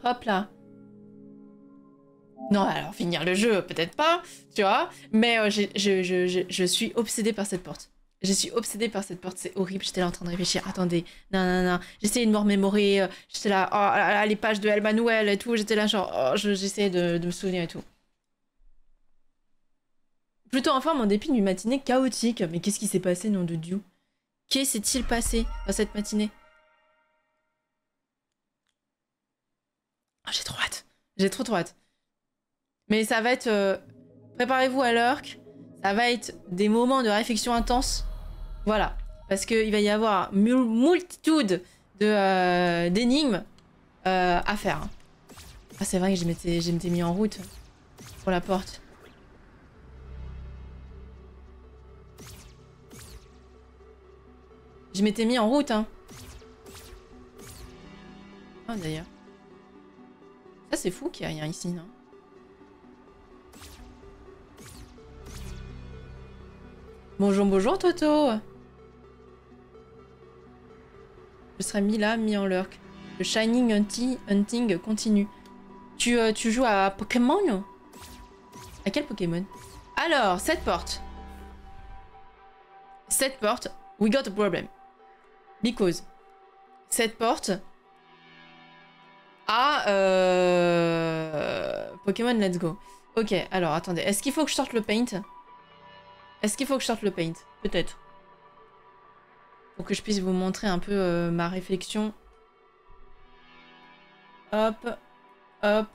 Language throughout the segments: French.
Hop là. Non, alors finir le jeu, peut-être pas, tu vois. Mais je suis obsédée par cette porte. Je suis obsédée par cette porte, c'est horrible. J'étais là en train de réfléchir. Attendez, non, non, non. J'essayais de me remémorer. J'étais là, oh là là, les pages de El Manuel et tout. J'étais là, genre, oh, j'essayais de me souvenir et tout. Plutôt en forme en dépit d'une matinée chaotique. Mais qu'est-ce qui s'est passé, nom de Dieu? Qu'est-ce s'est-il passé dans cette matinée? Oh, j'ai trop hâte. J'ai trop hâte. Mais ça va être... préparez-vous à l'orque. Ça va être des moments de réflexion intense. Voilà. Parce qu'il va y avoir multitude d'énigmes à faire. Ah, c'est vrai que je m'étais mis en route pour la porte. Je m'étais mis en route, hein. Ah, d'ailleurs. Ça, c'est fou qu'il y a rien ici, non? Bonjour, bonjour, Toto. Je serai mis là, mis en lurk. Le Shining Hunting continue. Tu joues à Pokémon? À quel Pokémon? Alors, cette porte. Cette porte, we got a problem. Because cette porte a Pokémon Let's Go. Ok, alors attendez. Est-ce qu'il faut que je sorte le paint? Est-ce qu'il faut que je sorte le paint? Peut-être. Pour que je puisse vous montrer un peu ma réflexion. Hop, hop.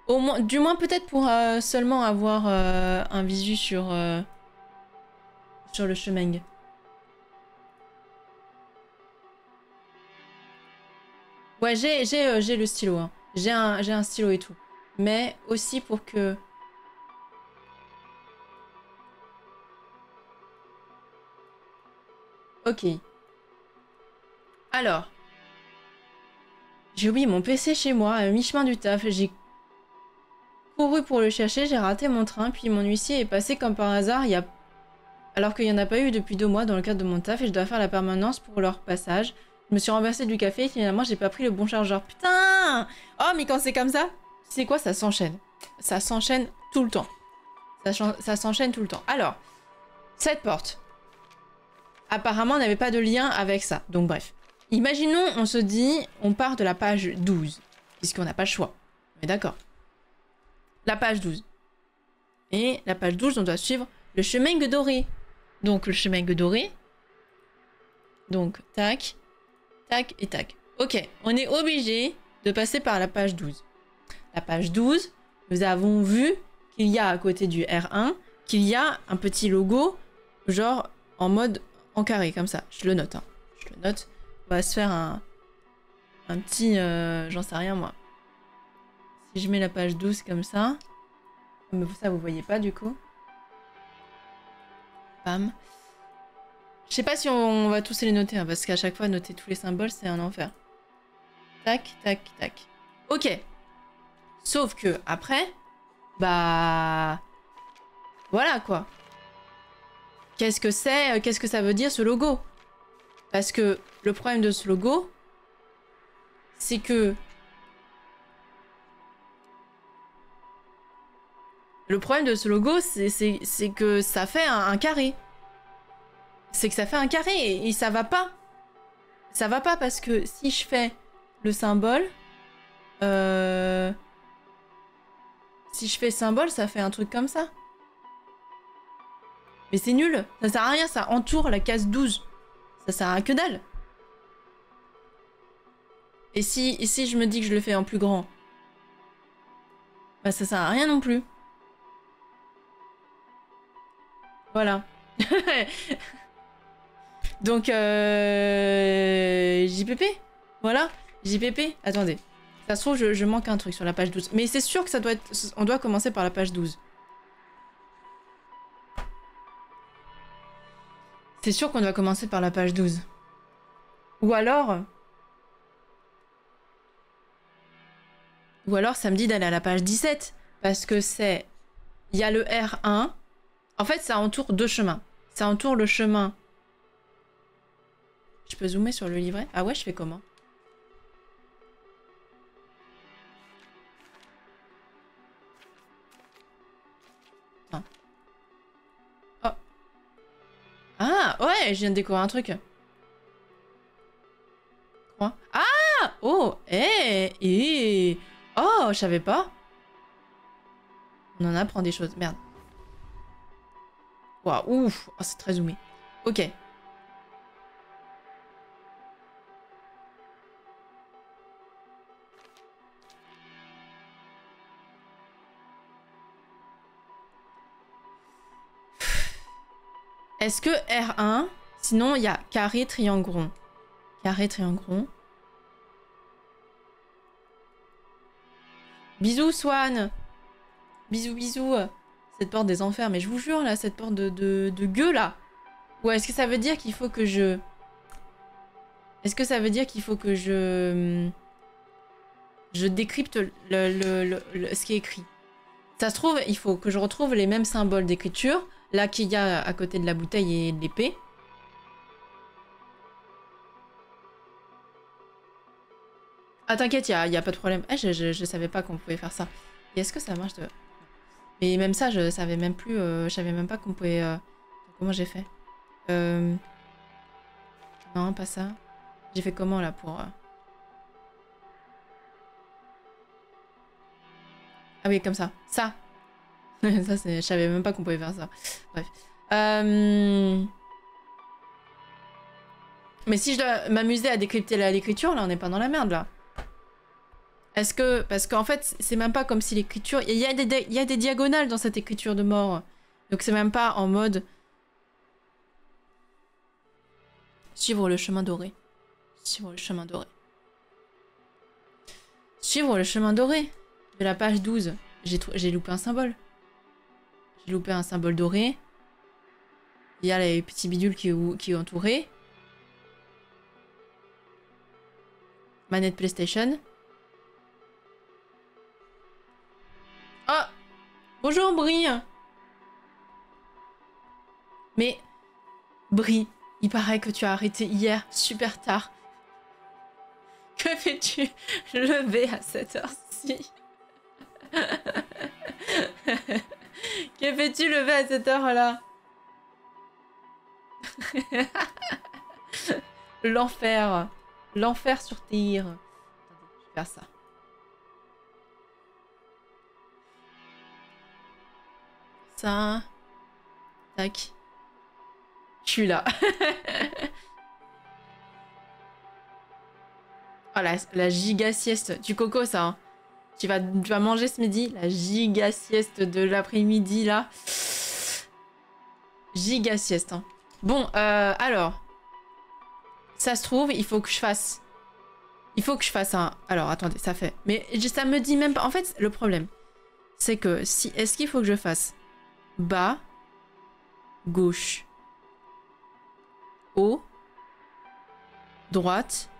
Au moins, du moins peut-être pour seulement avoir un visu sur le chemin. Ouais, j'ai le stylo. Hein. J'ai un stylo et tout. Mais aussi pour que... Ok. Alors. J'ai oublié mon PC chez moi, à mi-chemin du taf. J'ai couru pour le chercher, j'ai raté mon train, puis mon huissier est passé comme par hasard, alors qu'il n'y en a pas eu depuis 2 mois dans le cadre de mon taf et je dois faire la permanence pour leur passage. Je me suis renversée du café et finalement j'ai pas pris le bon chargeur. Putain! Oh, mais quand c'est comme ça, c'est quoi? Ça s'enchaîne. Ça s'enchaîne tout le temps. Ça s'enchaîne tout le temps. Alors, cette porte. Apparemment, n'avait pas de lien avec ça. Donc bref. Imaginons, on se dit, on part de la page 12. Puisqu'on n'a pas le choix. On est d'accord. La page 12. Et la page 12, on doit suivre le chemin doré. Donc le chemin doré. Donc, tac, tac et tac. Ok, on est obligé de passer par la page 12. La page 12, nous avons vu qu'il y a à côté du R1, qu'il y a un petit logo, genre en mode en carré, comme ça. Je le note, hein. Je le note. On va se faire un petit... j'en sais rien, moi. Si je mets la page 12 comme ça... Mais ça, vous voyez pas, du coup. Bam. Je sais pas si on va tous les noter, hein, parce qu'à chaque fois, noter tous les symboles, c'est un enfer. Tac, tac, tac. Ok. Sauf que, après... Bah... Voilà, quoi. Qu'est-ce que c'est? Qu'est-ce que ça veut dire, ce logo? Parce que le problème de ce logo, c'est que... Le problème de ce logo, c'est que ça fait un carré. C'est que ça fait un carré et ça va pas. Ça va pas parce que si je fais le symbole... Si je fais symbole, ça fait un truc comme ça. Mais c'est nul. Ça sert à rien, ça entoure la case 12. Ça sert à que dalle. Et si je me dis que je le fais en plus grand, bah ça sert à rien non plus. Voilà. Donc, JPP. Voilà. JPP. Attendez. Ça se trouve, je manque un truc sur la page 12. Mais c'est sûr que ça doit être... On doit commencer par la page 12. C'est sûr qu'on doit commencer par la page 12. Ou alors... Ou alors, ça me dit d'aller à la page 17. Parce que c'est... Il y a le R1. En fait, ça entoure 2 chemins. Ça entoure le chemin... Je peux zoomer sur le livret? Ah ouais, je fais comment? Ah, ouais, je viens de découvrir un truc. Quoi? Ah! Oh! Oh, je savais pas. On en apprend des choses. Merde. Waouh, ouf. Oh, c'est très zoomé. Ok. Est-ce que R1... Sinon, il y a carré, triangle rond. Carré, triangle rond. Bisous, Swan. Bisous, bisous. Cette porte des enfers. Mais je vous jure, là, cette porte de gueux, là. Ou est-ce que ça veut dire qu'il faut que je... Est-ce que ça veut dire qu'il faut que je... Je décrypte ce qui est écrit. Ça se trouve, il faut que je retrouve les mêmes symboles d'écriture. Là, qu'il y a à côté de la bouteille et de l'épée. Ah, t'inquiète, il y a pas de problème. Ah, je savais pas qu'on pouvait faire ça. Et est-ce que ça marche de... Mais même ça, je savais même plus... je savais même pas qu'on pouvait... Comment j'ai fait Non, pas ça. J'ai fait comment, là, pour... Ah oui, comme ça. Ça. Ça, c'est... Je savais même pas qu'on pouvait faire ça. Bref. Mais si je dois m'amuser à décrypter l'écriture, là, on n'est pas dans la merde, là. Est-ce que... Parce qu'en fait, c'est même pas comme si l'écriture... Il y a des diagonales dans cette écriture de mort. Donc c'est même pas en mode... Suivre le chemin doré. Suivre le chemin doré. Suivre le chemin doré. De la page 12. J'ai loupé un symbole. J'ai loupé un symbole doré. Il y a les petits bidules qui entouraient. Manette PlayStation. Oh! Bonjour, Brie! Mais... Brie, il paraît que tu as arrêté hier, super tard. Que fais-tu lever à cette heure-ci? Que fais-tu lever à cette heure-là? L'enfer. L'enfer sur terre. Attendez, je vais faire ça. Ça. Tac. Je suis là. Oh, la giga sieste. Du coco, ça. Hein. Tu vas manger ce midi. La giga sieste de l'après-midi, là. Giga sieste. Hein. Bon, alors. Ça se trouve, il faut que je fasse... Il faut que je fasse un... Alors, attendez, ça fait... Mais ça me dit même pas... En fait, le problème, c'est que si... Est-ce qu'il faut que je fasse bas, gauche, haut, droite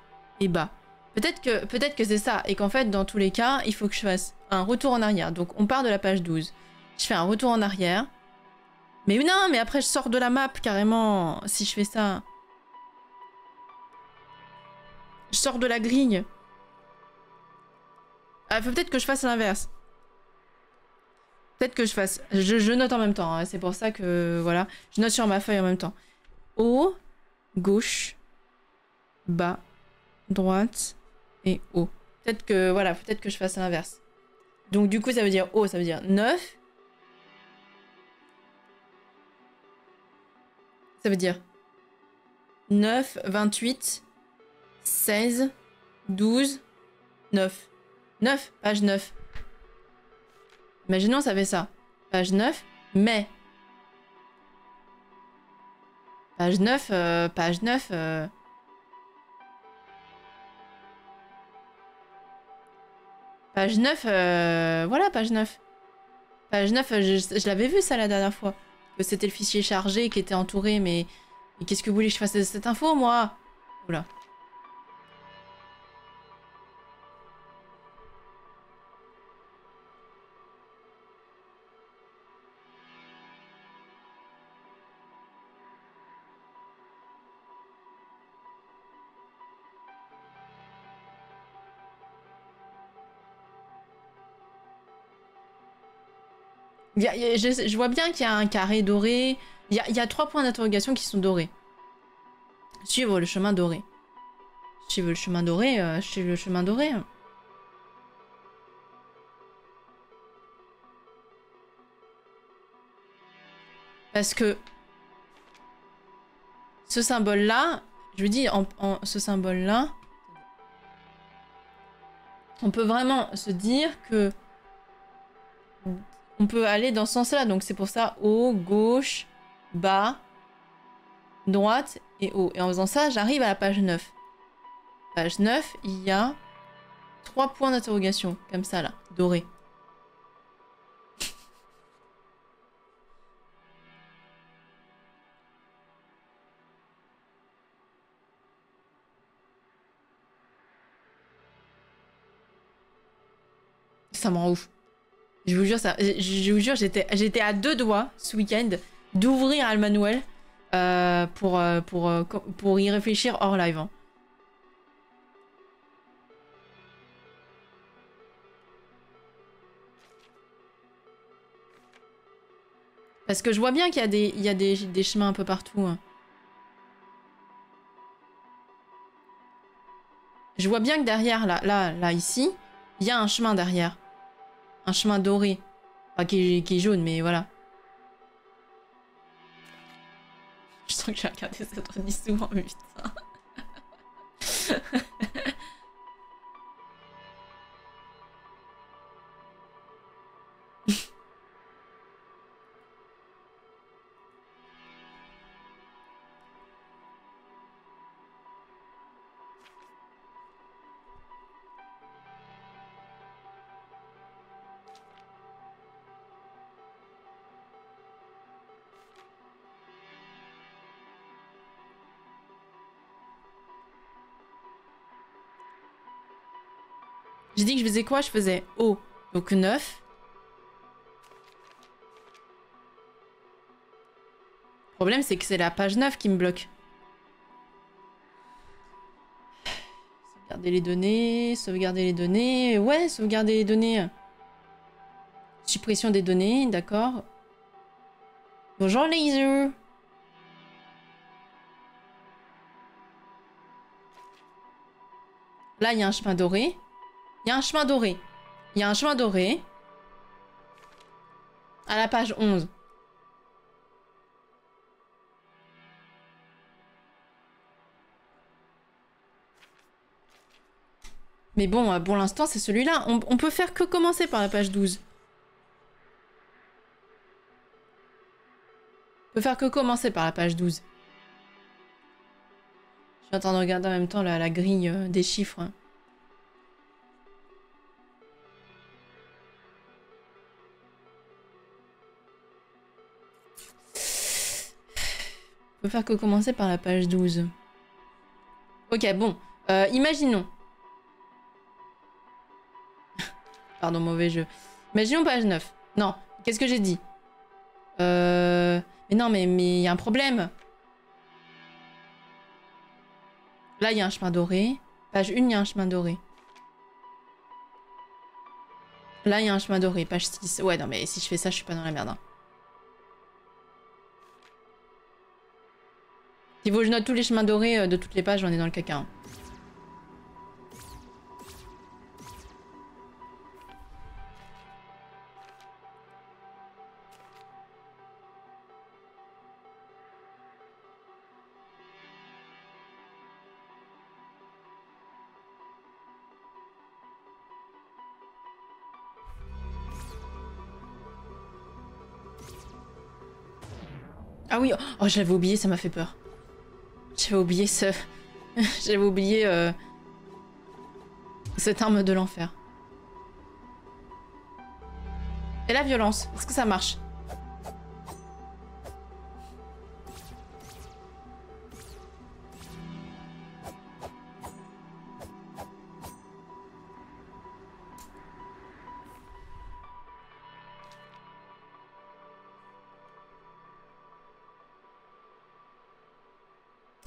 et bas. Peut-être que c'est ça. Et qu'en fait, dans tous les cas, il faut que je fasse un retour en arrière. Donc, on part de la page 12. Je fais un retour en arrière. Mais non, mais après, je sors de la map, carrément, si je fais ça. Je sors de la grille. Ah, faut peut-être que je fasse l'inverse. Peut-être que je fasse... Je note en même temps. Hein. C'est pour ça que... Voilà. Je note sur ma feuille en même temps. Haut, gauche, bas, droite et haut. Peut-être que... Voilà. Peut-être que je fasse l'inverse. Donc du coup, ça veut dire haut. Ça veut dire 9. Ça veut dire 9, 28, 16, 12, 9. 9, page 9. Imaginons, ça fait ça. Page 9, mais... Page 9, page 9... Page 9, voilà, page 9. Page 9, je l'avais vu ça la dernière fois. Que c'était le fichier chargé qui était entouré, mais qu'est-ce que vous voulez que je fasse de cette info, moi? Oula. Je vois bien qu'il y a un carré doré. Il y a 3 points d'interrogation qui sont dorés. Suivre le chemin doré. Suivre le chemin doré, suivre le chemin doré. Parce que ce symbole-là, je vous dis, ce symbole-là, on peut vraiment se dire que on peut aller dans ce sens-là. Donc c'est pour ça haut, gauche, bas, droite et haut. Et en faisant ça, j'arrive à la page 9. Page 9, il y a 3 points d'interrogation, comme ça là, dorés. Ça me rend ouf. Je vous jure, je vous jure, j'étais à 2 doigts ce week-end d'ouvrir le manuel pour y réfléchir hors live. Hein. Parce que je vois bien qu'il y a des chemins un peu partout. Hein. Je vois bien que derrière, là, ici, il y a un chemin derrière. Un chemin doré. Enfin, qui est jaune, mais voilà. Je sens que j'ai regardé cette autre souvent, mais putain. J'ai dit que je faisais quoi? Je faisais haut, donc 9. Le problème, c'est que c'est la page 9 qui me bloque. Sauvegarder les données, sauvegarder les données. Ouais, sauvegarder les données. Suppression des données, d'accord. Bonjour Laser. Là, il y a un chemin doré. Il y a un chemin doré. Il y a un chemin doré. À la page 11. Mais bon, pour l'instant, c'est celui-là. On peut faire que commencer par la page 12. On peut faire que commencer par la page 12. Je suis en train de regarder en même temps la grille des chiffres. Hein. On peut faire que commencer par la page 12. Ok, bon. Imaginons. Pardon, mauvais jeu. Imaginons page 9. Non, qu'est-ce que j'ai dit? Mais non, mais il y a un problème. Là, il y a un chemin doré. Page 1, il y a un chemin doré. Là, il y a un chemin doré. Page 6. Ouais, non, mais si je fais ça, je suis pas dans la merde. Hein. Il faut que je note tous les chemins dorés de toutes les pages, on est dans le caca. Hein. Ah oui, oh, je l'avais oublié, ça m'a fait peur. J'avais oublié ce... J'avais oublié cette arme de l'enfer. Et la violence, est-ce que ça marche?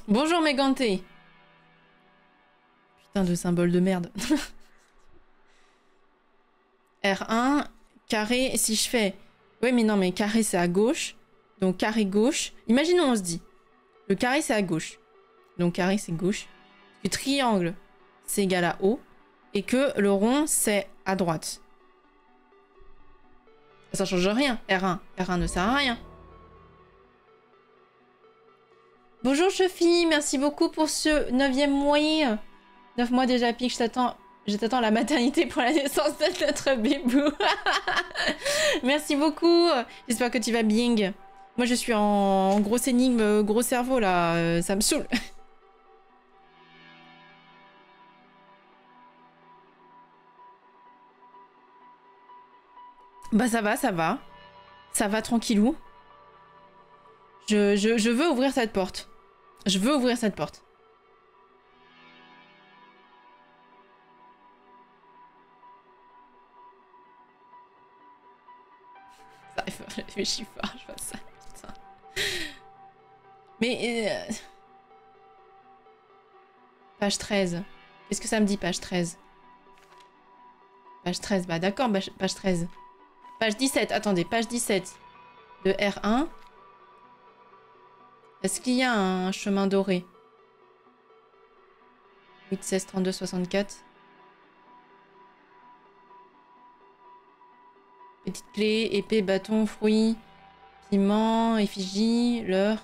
Bonjour Méganté. Putain de symbole de merde. R1, carré, si je fais... Oui mais non mais carré c'est à gauche. Donc carré gauche. Imaginons on se dit. Le carré c'est à gauche. Donc carré, c'est gauche. Que triangle, c'est égal à haut. Et que le rond, c'est à droite. Ça change rien. R1. R1 ne sert à rien. Bonjour Chefi, merci beaucoup pour ce 9e mois. 9 mois déjà pique, je t'attends à la maternité pour la naissance de notre bébou. Merci beaucoup. J'espère que tu vas bien. Moi je suis en grosse énigme, gros cerveau là, ça me saoule. Bah ça va, ça va. Ça va tranquillou. Je veux ouvrir cette porte. Je veux ouvrir cette porte. Ça réfléchis fort, je vois ça. Putain. Mais... Page 13. Qu'est-ce que ça me dit, page 13? Page 13, bah d'accord, page 13. Page 17, attendez, page 17 de R1. Est-ce qu'il y a un chemin doré? 8, 16, 32, 64. Petite clé, épée, bâton, fruits, piment, effigie, leurre.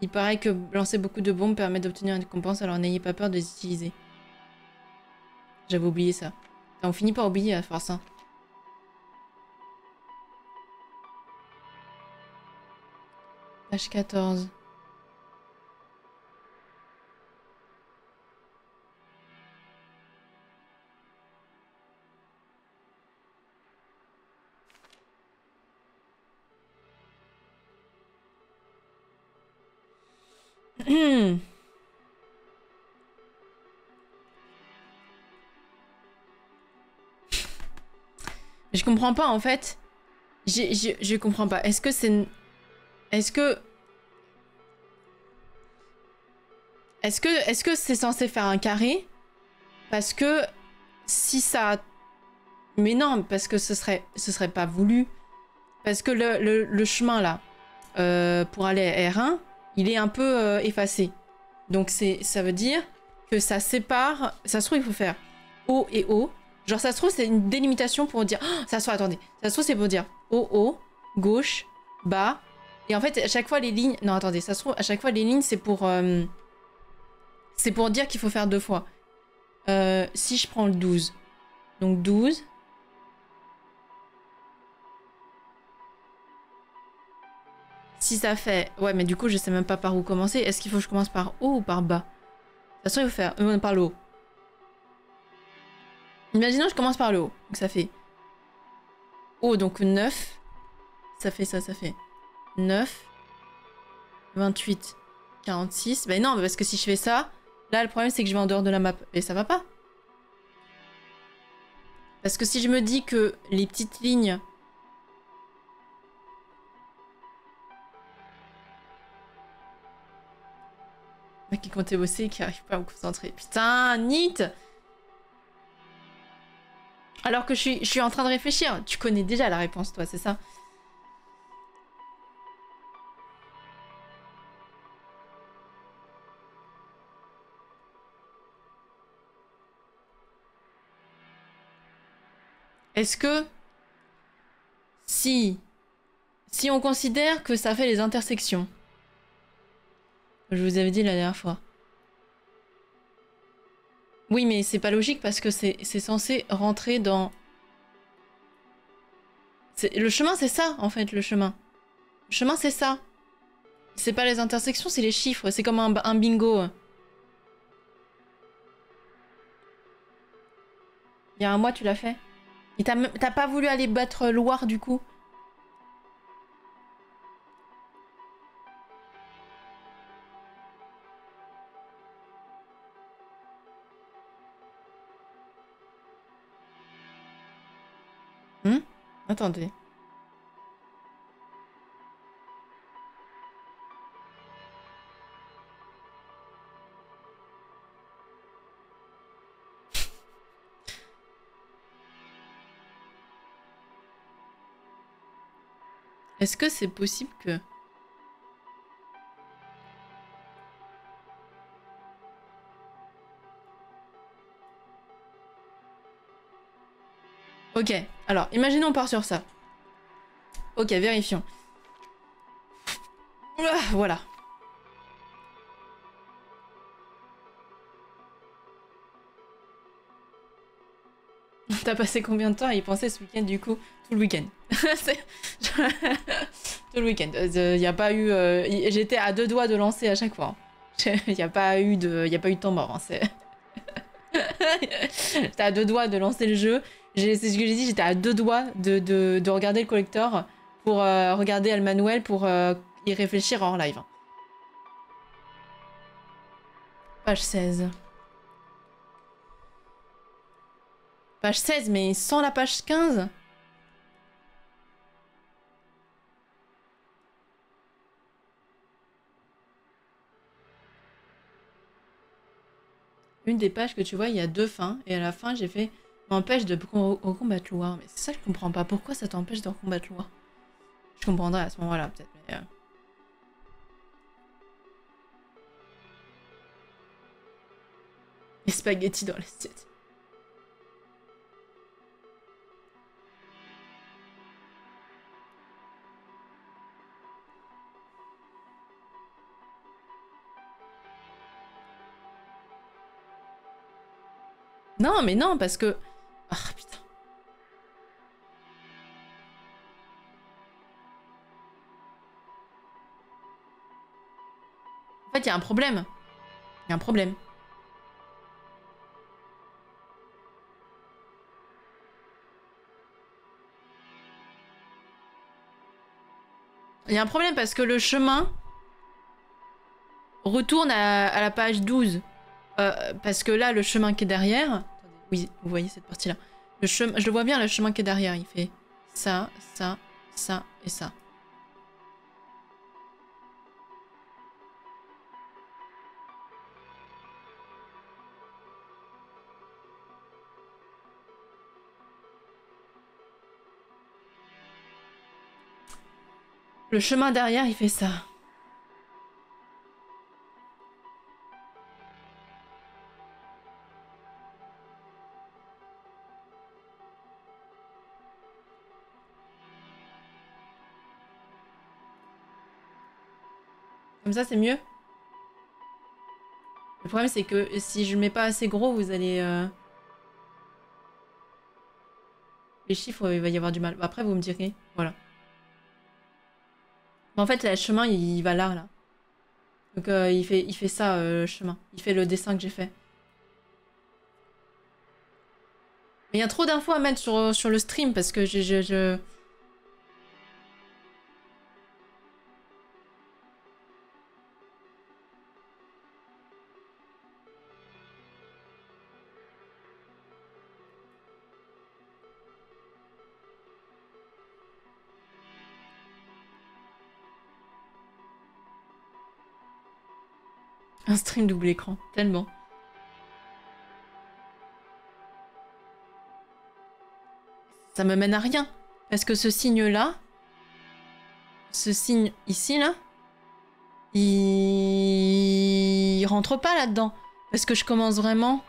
Il paraît que lancer beaucoup de bombes permet d'obtenir une récompense, alors n'ayez pas peur de les utiliser. J'avais oublié ça. On finit par oublier à force, hein. Page 14. Je comprends pas en fait. Je comprends pas. Est-ce que c'est... Est-ce que c'est censé faire un carré? Parce que si ça... Mais non, parce que ce serait pas voulu. Parce que le chemin là, pour aller à R1, il est un peu effacé. Donc ça veut dire que ça sépare... Ça se trouve, il faut faire haut et haut. Genre, ça se trouve, c'est une délimitation pour dire... Oh, ça se trouve, attendez. Ça se trouve, c'est pour dire haut, haut, gauche, bas. Et en fait, à chaque fois, les lignes... Non, attendez. Ça se trouve, à chaque fois, les lignes, c'est pour dire qu'il faut faire 2 fois. Si je prends le 12. Donc, 12. Si ça fait... Ouais, mais du coup, je sais même pas par où commencer. Est-ce qu'il faut que je commence par haut ou par bas? Ça se trouve, il faut faire... par le haut. Imaginons, je commence par le haut. Donc, ça fait... haut, donc 9. Ça fait ça, ça fait 9, 28, 46. Ben non, parce que si je fais ça, là, le problème, c'est que je vais en dehors de la map. Et ça va pas. Parce que si je me dis que les petites lignes... Mec qui comptait bosser et qui arrive pas à me concentrer. Putain, NIT! Alors que je suis en train de réfléchir. Tu connais déjà la réponse, toi, c'est ça? Est-ce que... Si on considère que ça fait les intersections... Je vous avais dit la dernière fois. Oui, mais c'est pas logique parce que c'est censé rentrer dans... Le chemin, c'est ça, en fait, le chemin. Le chemin, c'est ça. C'est pas les intersections, c'est les chiffres. C'est comme un bingo. Il y a un mois, tu l'as fait. Et t'as pas voulu aller battre Loire, du coup? Attendez. Est-ce que c'est possible que... Ok, alors, imaginons on part sur ça. Ok, vérifions. Voilà. T'as passé combien de temps à y penser ce week-end du coup? Tout le week-end. Tout le week-end. Y a pas eu. J'étais à 2 doigts de lancer à chaque fois. Y a pas eu de temps mort. Hein. J'étais à 2 doigts de lancer le jeu. C'est ce que j'ai dit. J'étais à 2 doigts de regarder le collector pour regarder le manuel pour y réfléchir hors live. Page 16. Page 16, mais sans la page 15. Une des pages que tu vois, il y a 2 fins. Et à la fin, j'ai fait m'empêche de recombattre Loire. Mais c'est ça que je comprends pas. Pourquoi ça t'empêche de recombattre Loire? Je comprendrai à ce moment-là, peut-être. Mais, les spaghettis dans l'assiette. Non, mais non, parce que... Ah, putain. En fait, il y a un problème. Il y a un problème. Il y a un problème parce que le chemin retourne à la page 12. Parce que là, le chemin qui est derrière... Attendez, oui, vous voyez cette partie-là. Je le vois bien, le chemin qui est derrière. Il fait ça, ça, ça et ça. Le chemin derrière, il fait ça. Comme ça, c'est mieux. Le problème, c'est que si je le mets pas assez gros, vous allez... Les chiffres, il va y avoir du mal. Après, vous me direz. Voilà. Mais en fait, là, le chemin, il va là, là. Donc, il fait ça, le chemin. Il fait le dessin que j'ai fait. Mais il y a trop d'infos à mettre sur le stream parce que je... Un stream double écran, tellement. Ça me mène à rien. Parce que ce signe-là, ce signe ici, là, il rentre pas là-dedans. Parce que je commence vraiment...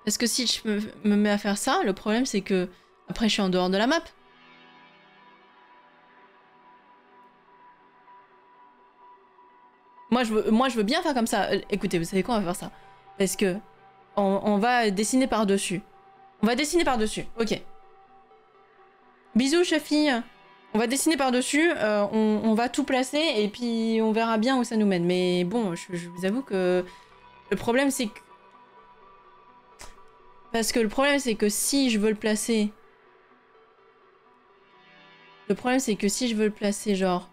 Parce que si je me mets à faire ça, le problème c'est que après je suis en dehors de la map. Moi je veux bien faire comme ça. Écoutez, vous savez quoi, on va faire ça. Parce que on va dessiner par-dessus. On va dessiner par-dessus, ok. Bisous, chefie. On va dessiner par-dessus, on va tout placer et puis on verra bien où ça nous mène. Mais bon, je vous avoue que le problème c'est que... Parce que le problème c'est que si je veux le placer... Le problème c'est que si je veux le placer genre...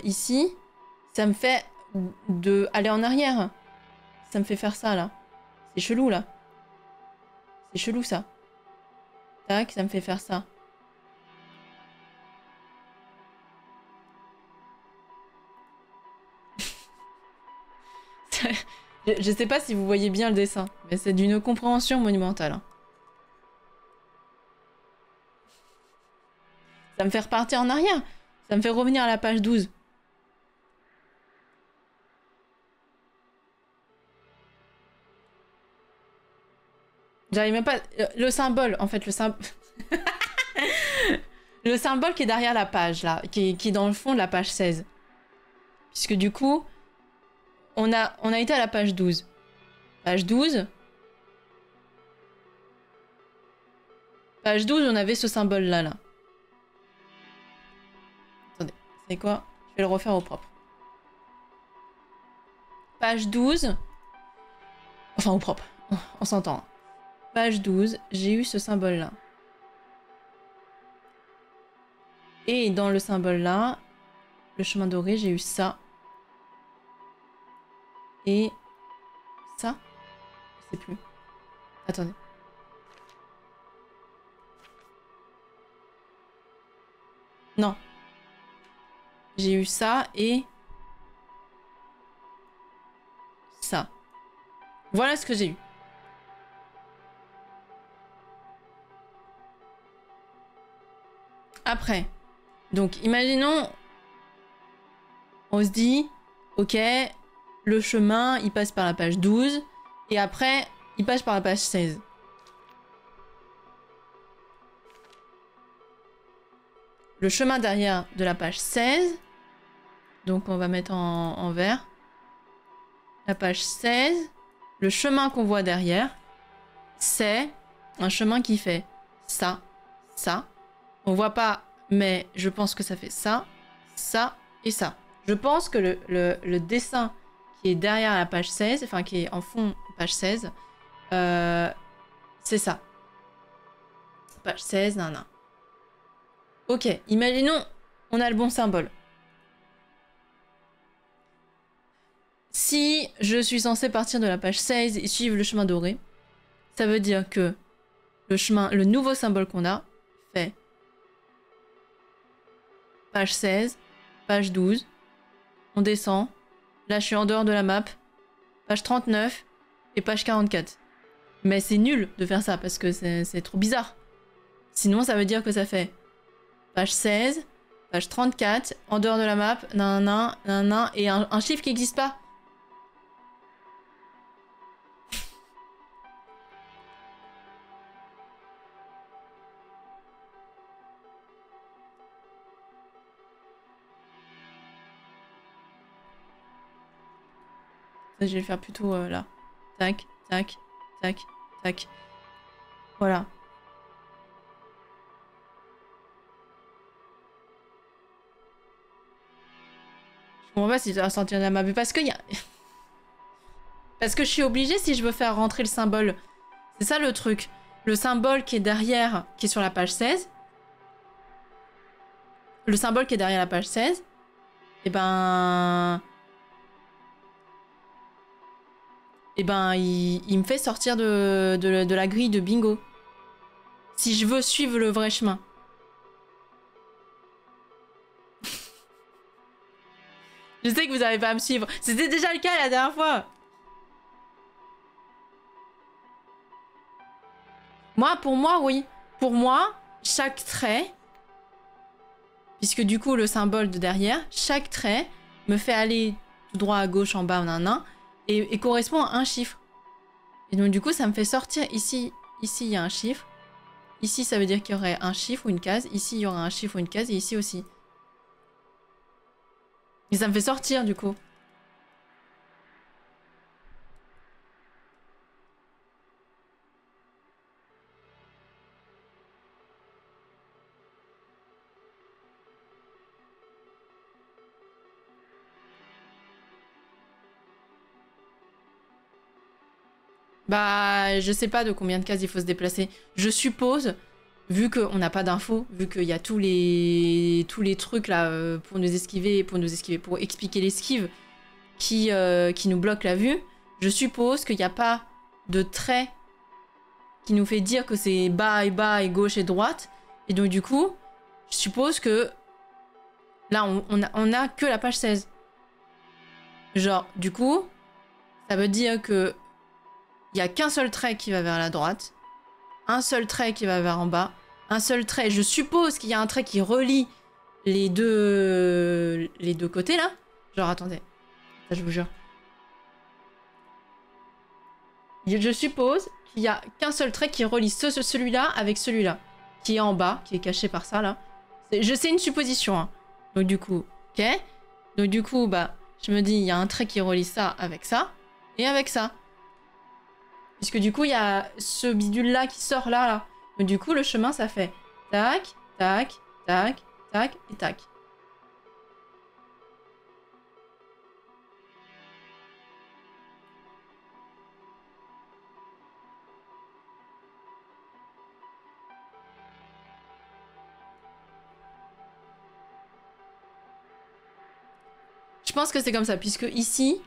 ici, ça me fait aller en arrière. Ça me fait faire ça là. C'est chelou là. C'est chelou ça. Tac, ça me fait faire ça. Je sais pas si vous voyez bien le dessin, mais c'est d'une compréhension monumentale. Hein. Ça me fait repartir en arrière. Ça me fait revenir à la page 12. J'arrive même pas... Le symbole, en fait, le symbole... le symbole qui est derrière la page, là, qui est dans le fond de la page 16. Puisque du coup, on a été à la page 12. Page 12. Page 12, on avait ce symbole-là, là. Attendez, c'est quoi? Je vais le refaire au propre. Page 12. Enfin, au propre. On s'entend. Page 12, j'ai eu ce symbole-là. Et dans le symbole-là, le chemin doré, j'ai eu ça. Et ça? Je sais plus. Attendez. Non. J'ai eu ça et... ça. Voilà ce que j'ai eu. Après. Donc, imaginons... On se dit... Ok, le chemin, il passe par la page 12. Et après, il passe par la page 16. Le chemin derrière de la page 16. Donc, on va mettre en vert. La page 16. Le chemin qu'on voit derrière, c'est un chemin qui fait ça, ça. On voit pas, mais je pense que ça fait ça, ça et ça. Je pense que le dessin qui est derrière la page 16, enfin qui est en fond page 16, c'est ça. Page 16, nan, nan. Ok, imaginons, on a le bon symbole. Si je suis censée partir de la page 16 et suivre le chemin doré, ça veut dire que le nouveau symbole qu'on a fait page 16, page 12, on descend, là je suis en dehors de la map, page 39 et page 44. Mais c'est nul de faire ça parce que c'est trop bizarre. Sinon ça veut dire que ça fait page 16, page 34, en dehors de la map, nan, et un chiffre qui n'existe pas. Je vais le faire plutôt là. Tac, tac, tac, tac. Voilà. Je comprends pas si tu vas sortir de la map. Parce que parce que je suis obligée si je veux faire rentrer le symbole. C'est ça le truc. Le symbole qui est derrière, qui est sur la page 16. Le symbole qui est derrière la page 16. Et ben... Et ben, il me fait sortir de la grille de bingo. Si je veux suivre le vrai chemin. Je sais que vous n'arrivez pas à me suivre. C'était déjà le cas la dernière fois. Pour moi, oui. Pour moi, chaque trait... Puisque du coup, le symbole de derrière, chaque trait me fait aller tout droit à gauche, en bas, nan, et correspond à un chiffre. Et donc du coup, ça me fait sortir ici. Ici, il y a un chiffre. Ici, ça veut dire qu'il y aurait un chiffre ou une case. Ici, il y aura un chiffre ou une case. Et ici aussi. Et ça me fait sortir, du coup. Bah, je sais pas de combien de cases il faut se déplacer. Je suppose, vu qu'on n'a pas d'infos, vu qu'il y a tous les trucs là pour nous esquiver, pour expliquer l'esquive qui nous bloque la vue, je suppose qu'il n'y a pas de trait qui nous fait dire que c'est bas et gauche et droite. Et donc du coup, je suppose que là, on a que la page 16. Genre, du coup, ça veut dire que il n'y a qu'un seul trait qui va vers la droite, un seul trait qui va vers en bas, un seul trait. Je suppose qu'il y a un trait qui relie les deux côtés là. Genre, attendez, ça je vous jure. Je suppose qu'il y a qu'un seul trait qui relie celui-là avec celui-là, qui est en bas, qui est caché par ça, là. C'est une supposition, hein. Donc du coup, ok. Donc du coup, bah, je me dis, il y a un trait qui relie ça avec ça, et avec ça. Puisque du coup, il y a ce bidule-là qui sort là, là. Donc du coup, le chemin, ça fait tac, tac, tac, tac, et tac. Je pense que c'est comme ça, puisque ici,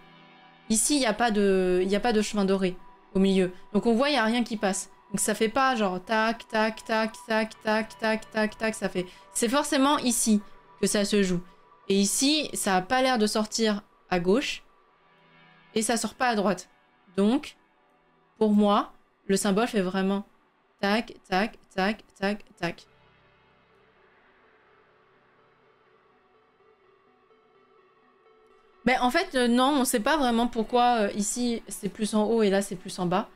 il n'y a pas de chemin doré au milieu. Donc on voit, il n'y a rien qui passe. Donc ça fait pas genre tac, tac, tac, tac, tac, tac, tac, tac, ça fait... C'est forcément ici que ça se joue. Et ici, ça a pas l'air de sortir à gauche. Et ça sort pas à droite. Donc, pour moi, le symbole fait vraiment tac, tac, tac, tac, tac. Mais en fait, non, on sait pas vraiment pourquoi ici c'est plus en haut et là c'est plus en bas.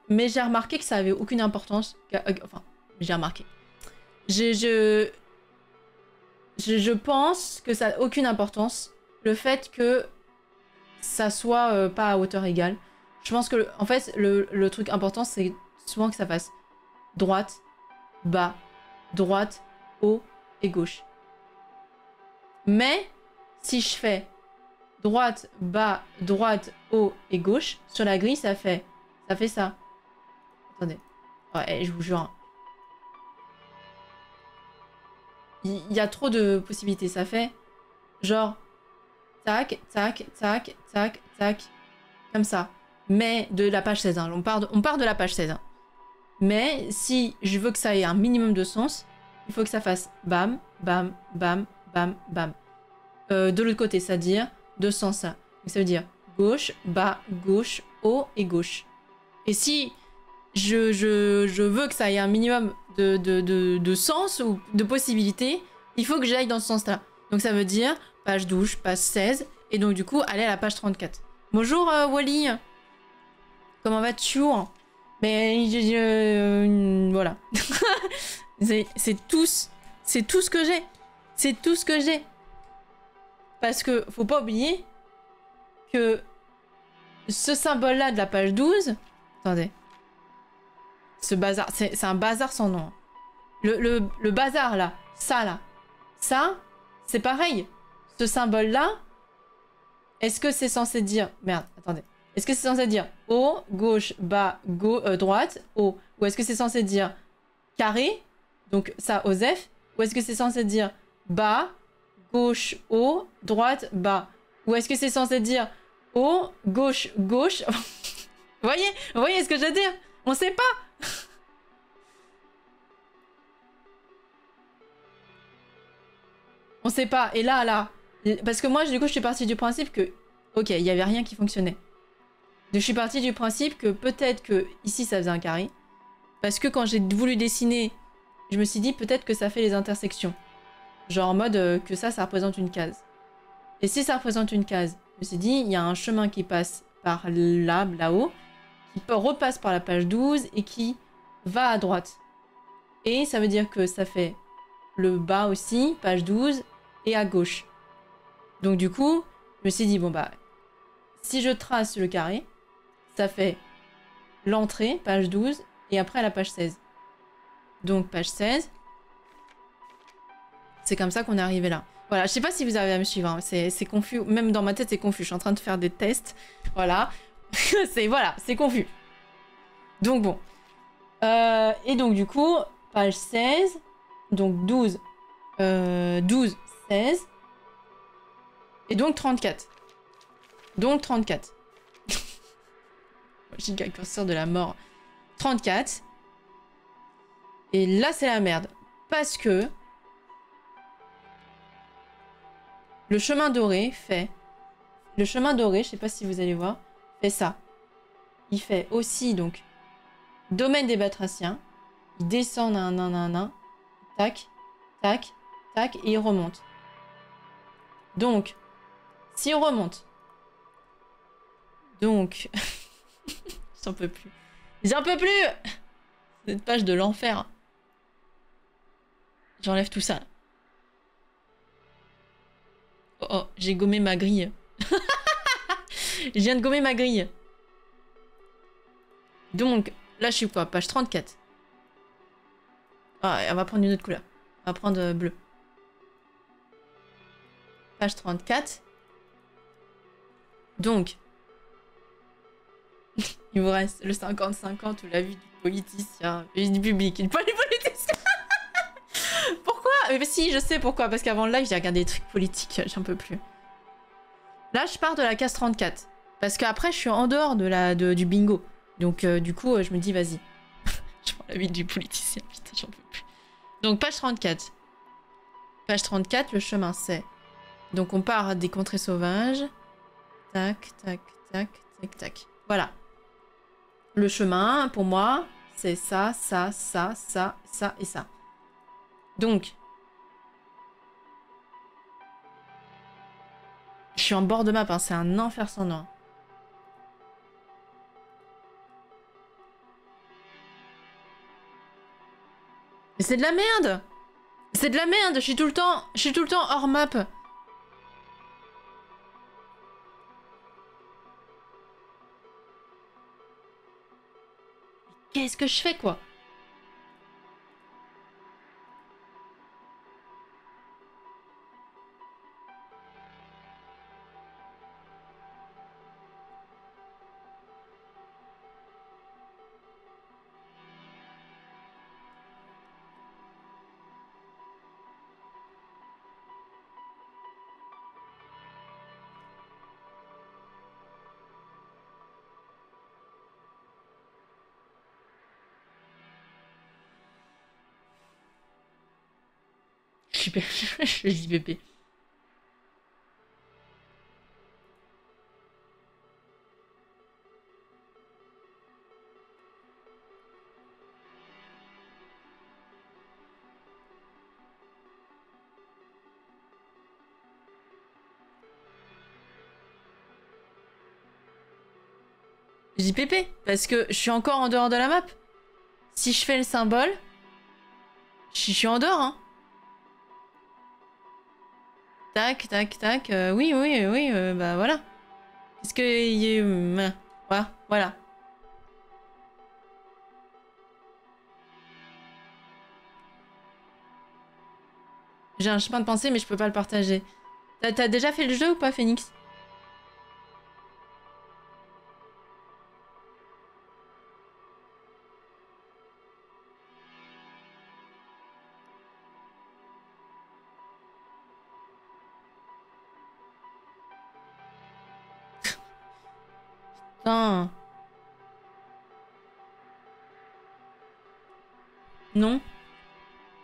Mais j'ai remarqué que ça avait aucune importance. Enfin, j'ai remarqué. Je pense que ça n'a aucune importance. Le fait que ça soit pas à hauteur égale. Je pense que, en fait, le truc important, c'est souvent que ça fasse droite, bas, droite, haut et gauche. Mais si je fais droite, bas, droite, haut et gauche, sur la grille, ça fait ça. Attendez. Ouais, je vous jure. Il y a trop de possibilités. Ça fait genre tac, tac, tac, tac, tac. Comme ça. Mais de la page 16. Hein. On part de la page 16. Hein. Mais si je veux que ça ait un minimum de sens, il faut que ça fasse bam, bam, bam, bam, bam. De l'autre côté, c'est-à-dire de ce sens-là. Donc ça veut dire gauche, bas, gauche, haut et gauche. Et si je veux que ça ait un minimum de sens ou de possibilités, il faut que j'aille dans ce sens-là. Donc ça veut dire page 12, page 16, et donc du coup, aller à la page 34. Bonjour Wally, comment vas-tu? Mais voilà. c'est tout ce que j'ai. C'est tout ce que j'ai. Parce que faut pas oublier que ce symbole-là de la page 12... Attendez. Ce bazar, c'est un bazar sans nom. Le bazar là, ça, c'est pareil. Ce symbole-là, est-ce que c'est censé dire... Merde, attendez. Est-ce que c'est censé dire haut, gauche, bas, droite, haut? Ou est-ce que c'est censé dire carré, donc ça, Osef? Ou est-ce que c'est censé dire bas, gauche, haut, droite, bas? Ou est-ce que c'est censé dire haut, gauche, gauche? Vous voyez ce que je veux dire? On sait pas. On sait pas. Et là, parce que moi, du coup, je suis partie du principe que, ok, il y avait rien qui fonctionnait. Donc, je suis partie du principe que peut-être que ici, ça faisait un carré. Parce que quand j'ai voulu dessiner, je me suis dit peut-être que ça fait les intersections. Genre en mode que ça représente une case. Et si ça représente une case, je me suis dit, il y a un chemin qui passe par là-haut, qui repasse par la page 12 et qui va à droite. Et ça veut dire que ça fait le bas aussi, page 12, et à gauche. Donc du coup, je me suis dit, bon bah, si je trace le carré, ça fait l'entrée, page 12, et après la page 16. Donc page 16, c'est comme ça qu'on est arrivé là. Voilà, je sais pas si vous arrivez à me suivre, hein. C'est confus, même dans ma tête c'est confus, je suis en train de faire des tests, voilà. c'est confus. Donc bon. Et donc du coup, page 16, donc 12, 16, et donc 34. Donc 34. Giga curseur de la mort. 34. Et là, c'est la merde. Parce que le chemin doré fait... Le chemin doré, je sais pas si vous allez voir, fait ça. Il fait aussi, donc, domaine des batraciens. Il descend, tac, tac, tac, et il remonte. Donc, s'il remonte, donc, J'en peux plus. J'en peux plus. Cette page de l'enfer. J'enlève tout ça. Oh, oh, j'ai gommé ma grille. Je viens de gommer ma grille. Donc, là, je suis quoi? Page 34. Ah, on va prendre une autre couleur. On va prendre bleu. Page 34. Donc, il vous reste le 50-50 ou la vie du politicien. Et du public. Pas les politiciens. Pourquoi? Mais si, je sais pourquoi. Parce qu'avant le live, j'ai regardé des trucs politiques. J'en peux plus. Là, je pars de la case 34. Parce qu'après, je suis en dehors de du bingo. Donc, du coup, je me dis, vas-y. Je prends la vie du politicien. Putain, j'en peux plus. Donc, page 34. Page 34, le chemin, c'est... Donc, on part des contrées sauvages. Tac, tac, tac, tac, tac. Voilà. Le chemin, pour moi, c'est ça, ça, ça, ça, ça et ça. Donc... Je suis en bord de map, hein, c'est un enfer sans nom. Mais c'est de la merde! C'est de la merde! Je suis tout le temps hors map. Qu'est-ce que je fais, quoi? Je dis bébé. Je dis pépé, parce que je suis encore en dehors de la map. Si je fais le symbole, je suis en dehors, hein. Tac, tac, tac. Oui, oui, oui, bah voilà. Qu'est-ce que... voilà, voilà. J'ai un chemin de pensée, mais je peux pas le partager. T'as déjà fait le jeu ou pas, Phoenix? Putain. Non.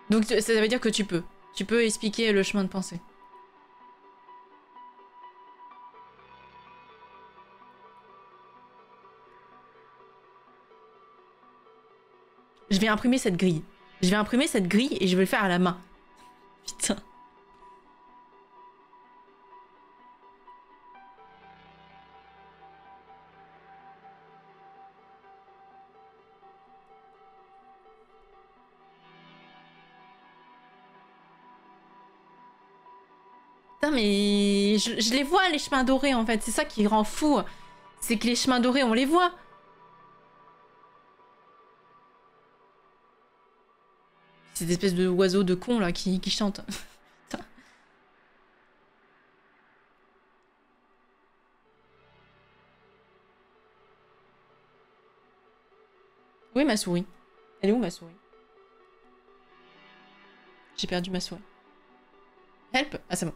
Donc ça veut dire que tu peux. Tu peux expliquer le chemin de pensée. Je vais imprimer cette grille. Je vais imprimer cette grille et je vais le faire à la main. Putain. Putain, mais je les vois, les chemins dorés, en fait. C'est ça qui rend fou. C'est que les chemins dorés, on les voit. Cette espèce de oiseau de con, là, qui chante. Putain. Où est ma souris? Elle est où, ma souris? J'ai perdu ma souris. Help! Ah, c'est bon.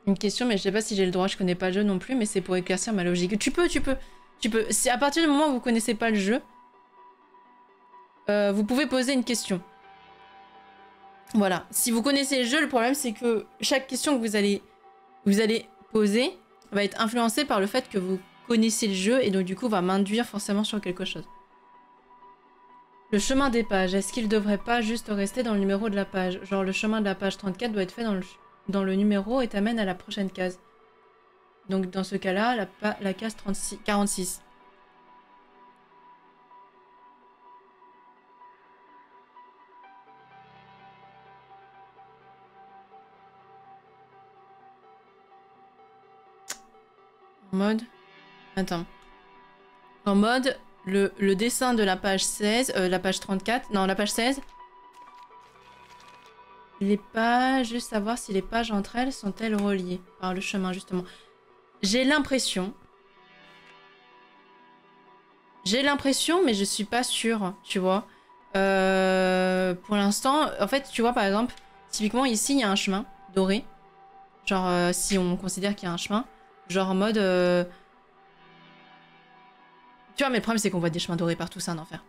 Une question, mais je sais pas si j'ai le droit, je connais pas le jeu non plus, mais c'est pour éclaircir ma logique. Tu peux. C'est à partir du moment où vous connaissez pas le jeu, vous pouvez poser une question. Voilà. Si vous connaissez le jeu, le problème c'est que chaque question que vous allez poser va être influencée par le fait que vous connaissez le jeu et donc du coup va m'induire forcément sur quelque chose. Le chemin des pages, est-ce qu'il devrait pas juste rester dans le numéro de la page? Genre le chemin de la page 34 doit être fait dans le numéro et t'amène à la prochaine case. Donc dans ce cas-là, la case 46. En mode... Attends. En mode, le dessin de la page 16, la page 34, non, la page 16. Les pages, juste savoir si les pages entre elles sont-elles reliées par le chemin, justement. J'ai l'impression, mais je suis pas sûre, tu vois. Pour l'instant, en fait, tu vois, par exemple, typiquement ici, il y a un chemin doré. Genre, si on considère qu'il y a un chemin, genre en mode... Tu vois, mais le problème, c'est qu'on voit des chemins dorés partout, c'est un enfer.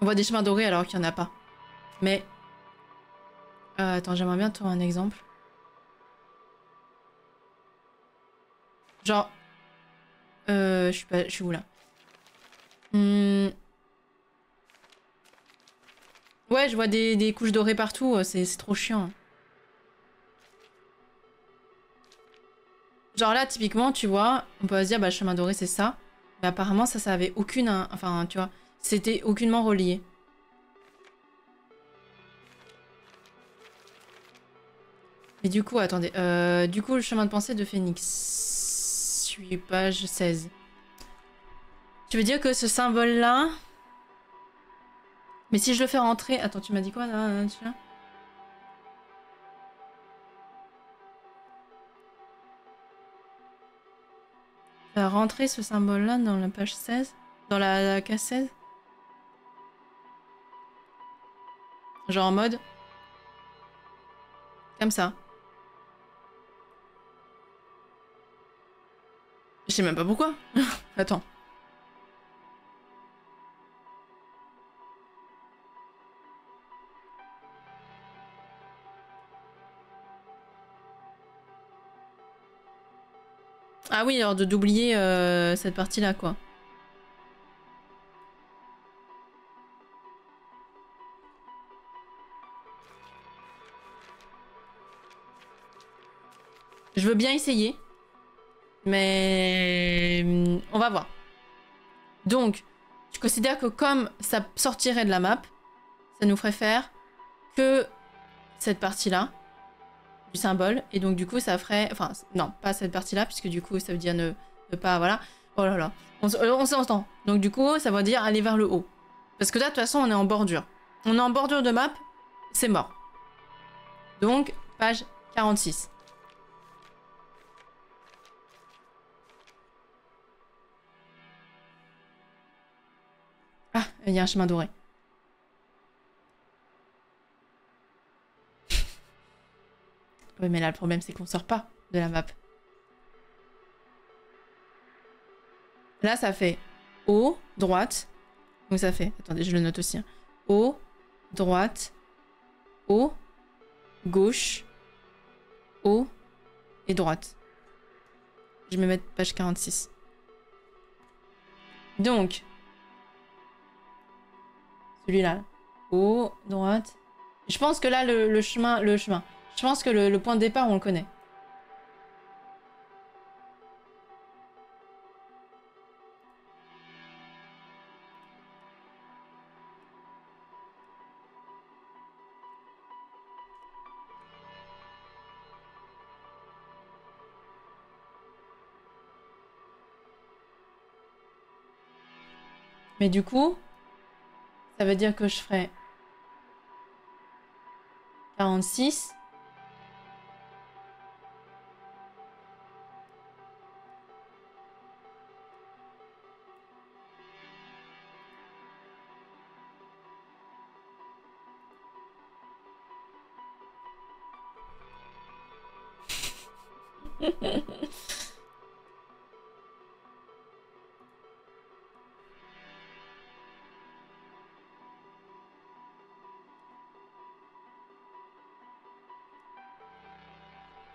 On voit des chemins dorés alors qu'il n'y en a pas. Mais... attends, j'aimerais bien trouver un exemple. Genre... je suis où, là? Ouais, je vois des couches dorées partout, c'est trop chiant. Genre là, typiquement, tu vois, on peut se dire, bah, le chemin doré, c'est ça. Mais apparemment, ça avait aucune... Enfin, tu vois, c'était aucunement relié. Mais du coup, attendez. Du coup, le chemin de pensée de Phénix. Je suis page 16. Tu veux dire que ce symbole-là... Mais si je le fais rentrer... Attends, tu m'as dit quoi, là, tu vois? Faire rentrer ce symbole-là dans la page 16? Dans la case 16? Genre en mode... Comme ça. Je sais même pas pourquoi. Attends. Ah oui, alors d'oublier cette partie-là, quoi. Je veux bien essayer. Mais... On va voir. Donc, je considère que comme ça sortirait de la map, ça nous ferait faire que cette partie-là du symbole. Et donc, du coup, ça ferait... Enfin, non, pas cette partie-là, puisque du coup, ça veut dire ne pas... Voilà. Oh là là. On s'entend. Donc, du coup, ça veut dire aller vers le haut. Parce que là, de toute façon, on est en bordure. On est en bordure de map, c'est mort. Donc, page 46. Ah, il y a un chemin doré. Oui, mais là, le problème, c'est qu'on sort pas de la map. Là, ça fait haut, droite. Donc ça fait... Attendez, je le note aussi. Hein. Haut, droite, haut, gauche, haut et droite. Je vais me mettre page 46. Donc, celui-là. Haut, droite. Je pense que là, le chemin... Je pense que le point de départ, on le connaît. Mais du coup, ça veut dire que je ferai 46.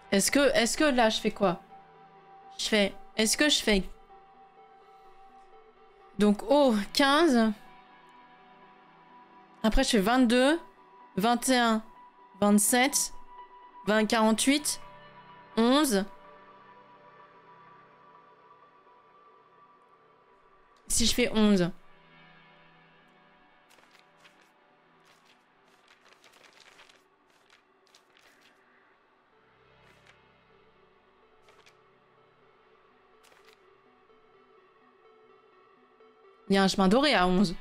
Est-ce que là, je fais quoi? Je fais... Est-ce que je fais Donc haut 15. Après je fais 22, 21, 27, 20, 48, 11. Si je fais 11. Il y a un chemin doré à 11.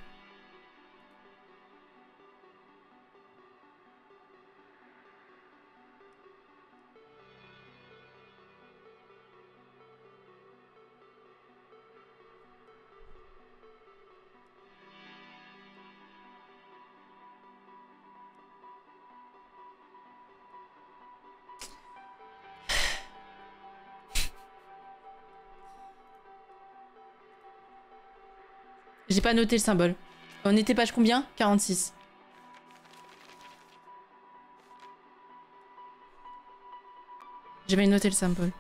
J'ai pas noté le symbole. On était page combien? 46. Je vais noter le symbole.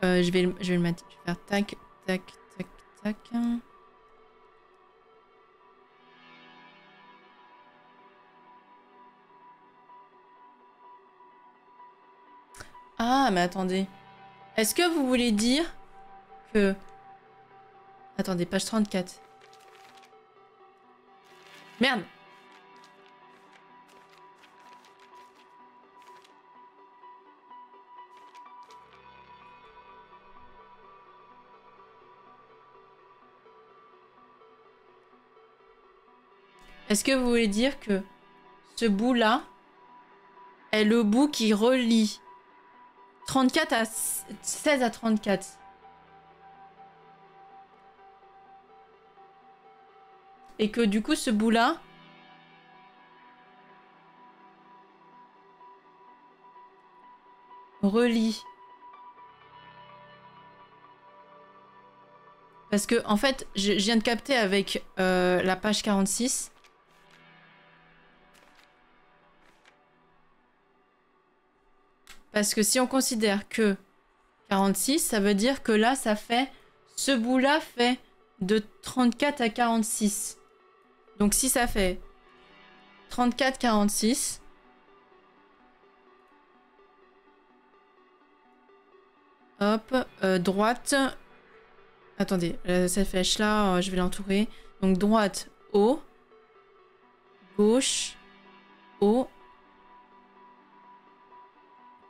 Je vais le mettre. Je vais faire tac, tac, tac, tac. Ah, mais attendez. Est-ce que vous voulez dire que... Attendez, page 34. Merde! Est-ce que vous voulez dire que ce bout-là est le bout qui relie 34 à 16 à 34? Et que du coup, ce bout-là... relie. Parce que, en fait, je viens de capter avec la page 46. Parce que si on considère que 46, ça veut dire que là, ça fait... Ce bout-là fait de 34 à 46. Donc si ça fait 34, 46... Hop, droite... Attendez, cette flèche-là, je vais l'entourer. Donc droite, haut. Gauche, haut.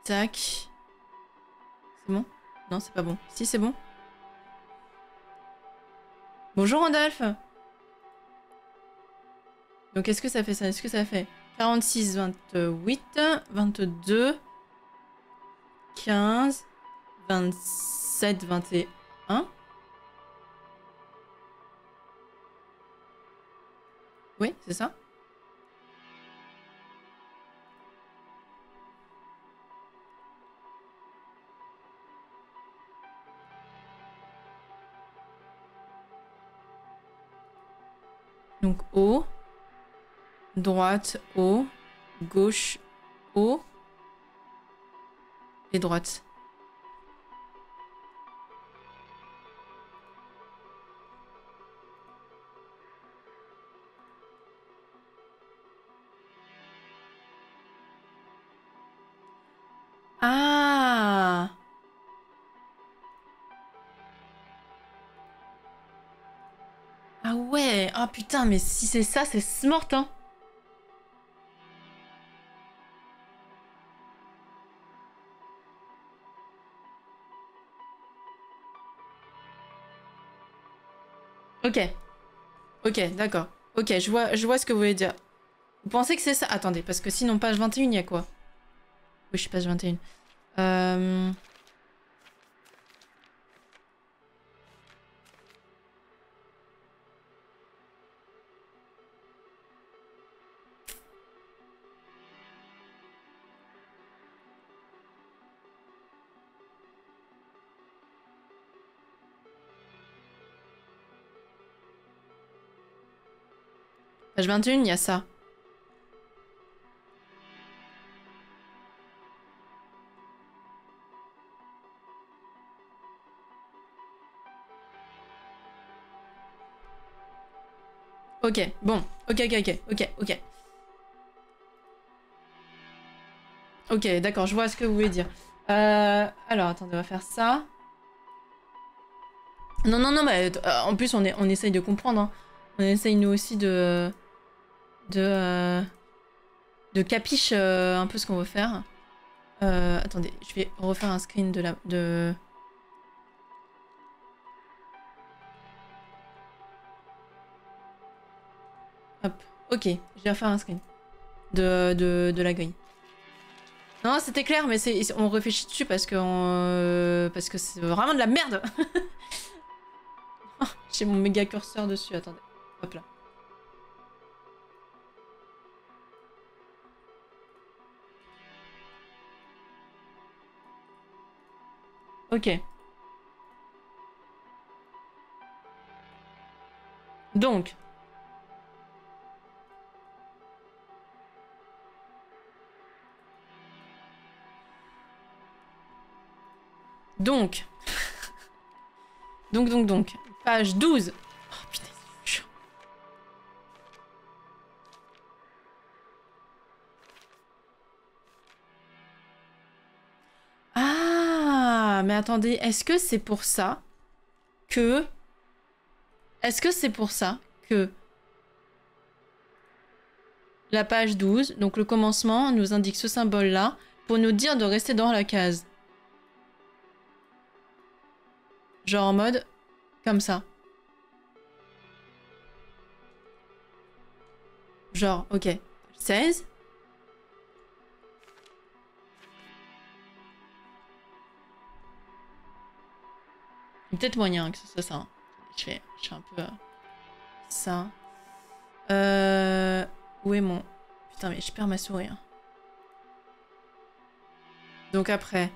Tac. C'est bon? Non, c'est pas bon. Si, c'est bon. Bonjour Randolph. Donc est-ce que ça fait ça? Est-ce que ça fait 46, 28, 22, 15, 27, 21? Oui, c'est ça. Donc haut, droite, haut, gauche, haut et droite. Ah! Ah ouais! Ah putain, mais si c'est ça, c'est smart, hein! Ok. Ok, d'accord. Ok, je vois ce que vous voulez dire. Vous pensez que c'est ça? Attendez, parce que sinon, page 21, il y a quoi? Oui, je suis page 21. Page 21, il y a ça. Ok, bon. Ok. Ok, d'accord, je vois ce que vous voulez dire. Alors, attendez, on va faire ça. Non, mais en plus, on essaye de comprendre. Hein. On essaye, nous aussi, de capiche un peu ce qu'on veut faire. Attendez, je vais refaire un screen de la... Hop, ok, je vais refaire un screen de la gueule. Non, c'était clair, mais on réfléchit dessus parce que c'est vraiment de la merde. J'ai mon méga curseur dessus, attendez. Hop là. Ok. Donc. Donc. Donc. Page 12. Oh putain, c'est chiant. Ah, mais attendez, est-ce que c'est pour ça que... Est-ce que c'est pour ça que la page 12, donc le commencement, nous indique ce symbole-là pour nous dire de rester dans la case? Genre en mode comme ça. Genre, ok. 16. Il y a peut-être moyen que ce soit ça. Hein. Je fais un peu ça. Où est mon... Putain, mais je perds ma souris. Hein. Donc après...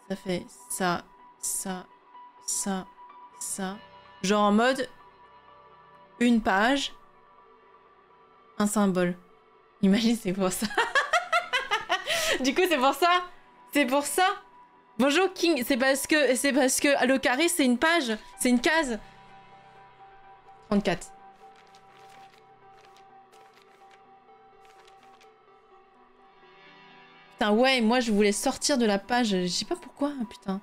Ça fait ça, ça, ça. Genre en mode... Une page, un symbole. Imagine, c'est pour ça. Du coup, c'est pour ça. C'est pour ça. Bonjour King, c'est parce que le carré c'est une page, c'est une case. 34. Putain ouais, moi je voulais sortir de la page, je sais pas pourquoi, putain.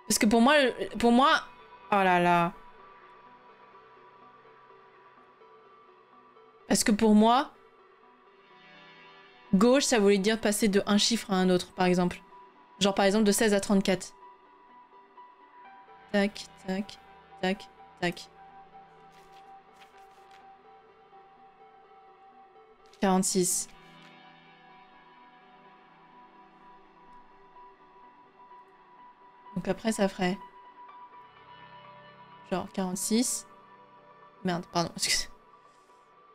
Parce que pour moi, oh là là. Parce que pour moi, gauche ça voulait dire passer de un chiffre à un autre, par exemple. Genre par exemple de 16 à 34. Tac, tac, tac, tac. 46. Donc après ça ferait... Genre 46. Merde, pardon, excusez.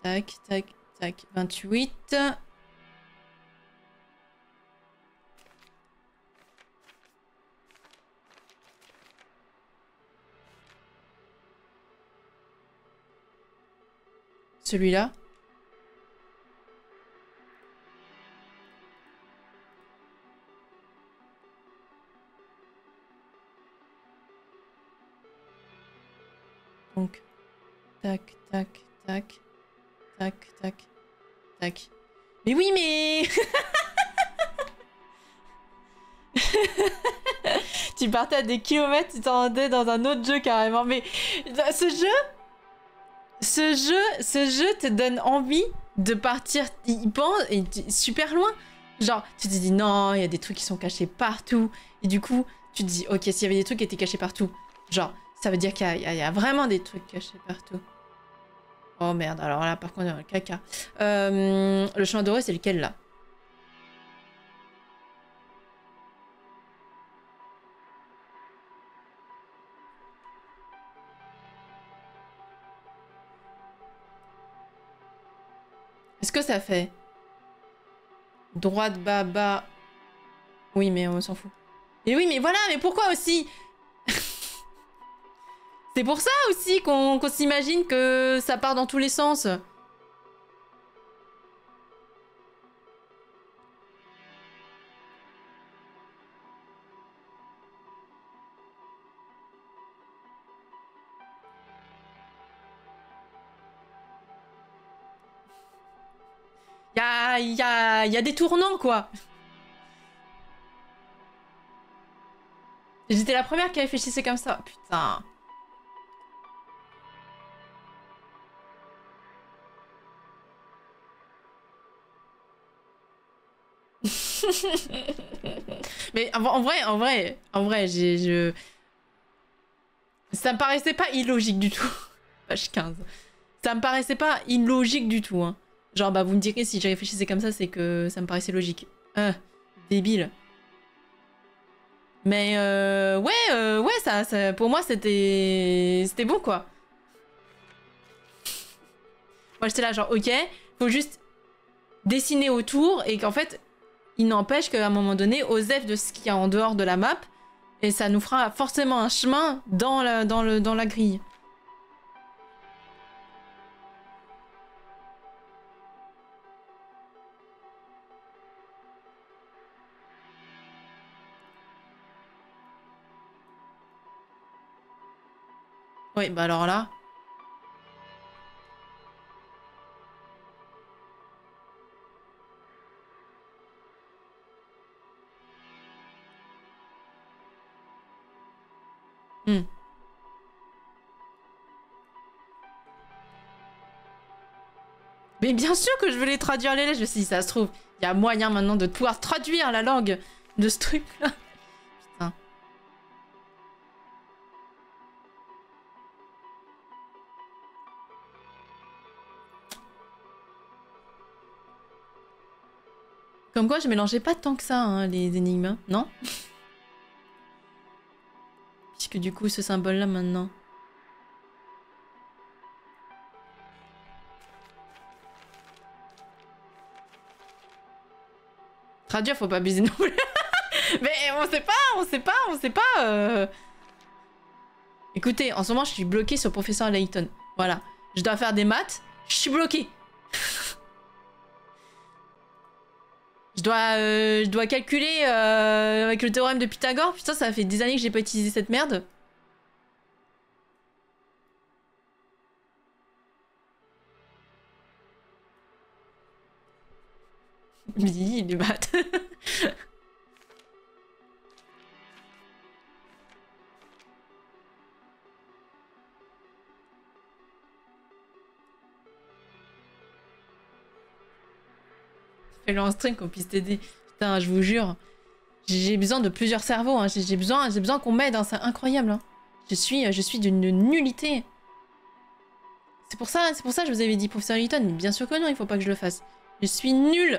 Tac, tac, tac. 28. Celui-là. Donc, tac, tac, tac, tac, tac, tac. Mais oui, mais... Tu partais à des kilomètres, tu t'en rendais dans un autre jeu carrément. Mais ce jeu te donne envie de partir, il pense, et super loin. Genre, tu te dis non, il y a des trucs qui sont cachés partout. Et du coup, tu te dis, ok, s'il y avait des trucs qui étaient cachés partout, genre, ça veut dire qu'il y a vraiment des trucs cachés partout. Oh merde, alors là, par contre, il y a un caca. Le chemin doré, c'est lequel là? Est-ce que ça fait droite, bas, bas? Oui, mais on s'en fout. Et oui, mais voilà, mais pourquoi aussi? C'est pour ça aussi qu'on s'imagine que ça part dans tous les sens. y a des tournants, quoi. J'étais la première qui réfléchissait comme ça. Putain. Mais en vrai, ça me paraissait pas illogique du tout. Page 15. Ça me paraissait pas illogique du tout. Hein. Genre, bah, vous me direz si je réfléchissais comme ça, c'est que ça me paraissait logique. Débile. Mais ouais, ça, pour moi, c'était bon, quoi. Moi, j'étais là, genre, ok, faut juste dessiner autour et qu'en fait, il n'empêche qu'à un moment donné, OSEF de ce qu'il y a en dehors de la map, et ça nous fera forcément un chemin dans la grille. Oui, bah alors là... Hmm. Mais bien sûr que je veux les traduire les lettres. Je me suis dit, ça se trouve, il y a moyen maintenant de pouvoir traduire la langue de ce truc-là. Putain. Comme quoi, je mélangeais pas tant que ça, hein, les énigmes, non? Puisque du coup, ce symbole-là, maintenant... Traduire, faut pas abuser non plus. Mais on sait pas. Écoutez, en ce moment, je suis bloquée sur professeur Layton. Voilà. Je dois faire des maths, je suis bloquée. Je dois calculer avec le théorème de Pythagore. Putain, ça fait des années que j'ai pas utilisé cette merde. Oui, les maths. Fais-le en stream qu'on puisse t'aider. Putain, je vous jure. J'ai besoin de plusieurs cerveaux. Hein. J'ai besoin qu'on m'aide. Hein. C'est incroyable. Hein. Je suis d'une nullité. C'est pour ça que je vous avais dit professeur Layton. Mais bien sûr que non, il faut pas que je le fasse. Je suis nulle.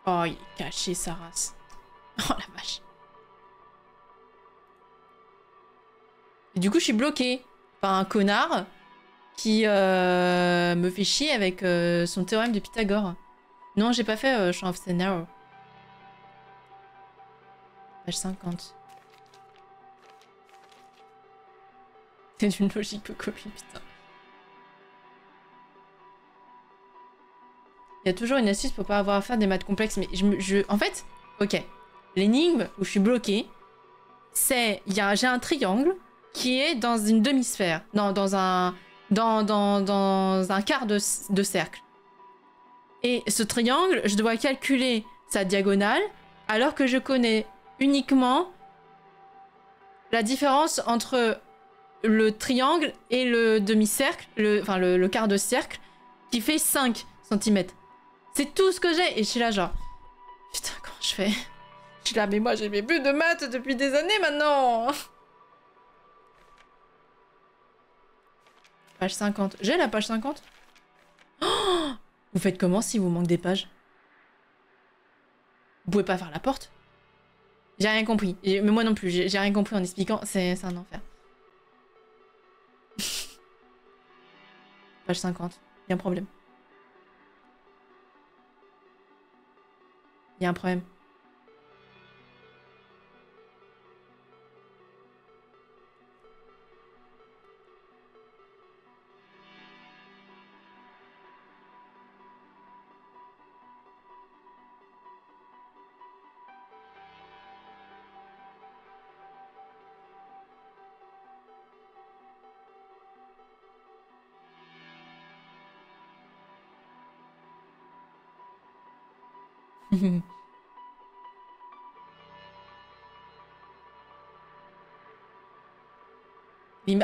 Oh, il est caché, sa race. Oh la vache. Et du coup, je suis bloquée par un connard qui me fait chier avec son théorème de Pythagore. Non, j'ai pas fait Champ of Scenario. Page 50. C'est une logique peu copie, putain. Il y a toujours une astuce pour pas avoir à faire des maths complexes, mais en fait, ok. L'énigme où je suis bloquée, c'est... J'ai un triangle qui est dans une demi-sphère. Non, dans un quart de cercle. Et ce triangle, je dois calculer sa diagonale, alors que je connais uniquement la différence entre le triangle et le demi-cercle, enfin le quart de cercle, qui fait 5 cm. C'est tout ce que j'ai. Et je suis là genre, putain, comment je fais? Je suis là, mais moi j'ai mes plus de maths depuis des années maintenant. Page 50. J'ai la page 50. Oh, vous faites comment si vous manque des pages? Vous pouvez pas faire la porte? J'ai rien compris. Mais moi non plus, j'ai rien compris en expliquant. C'est un enfer. Page 50. Il y a un problème. Il y a un problème.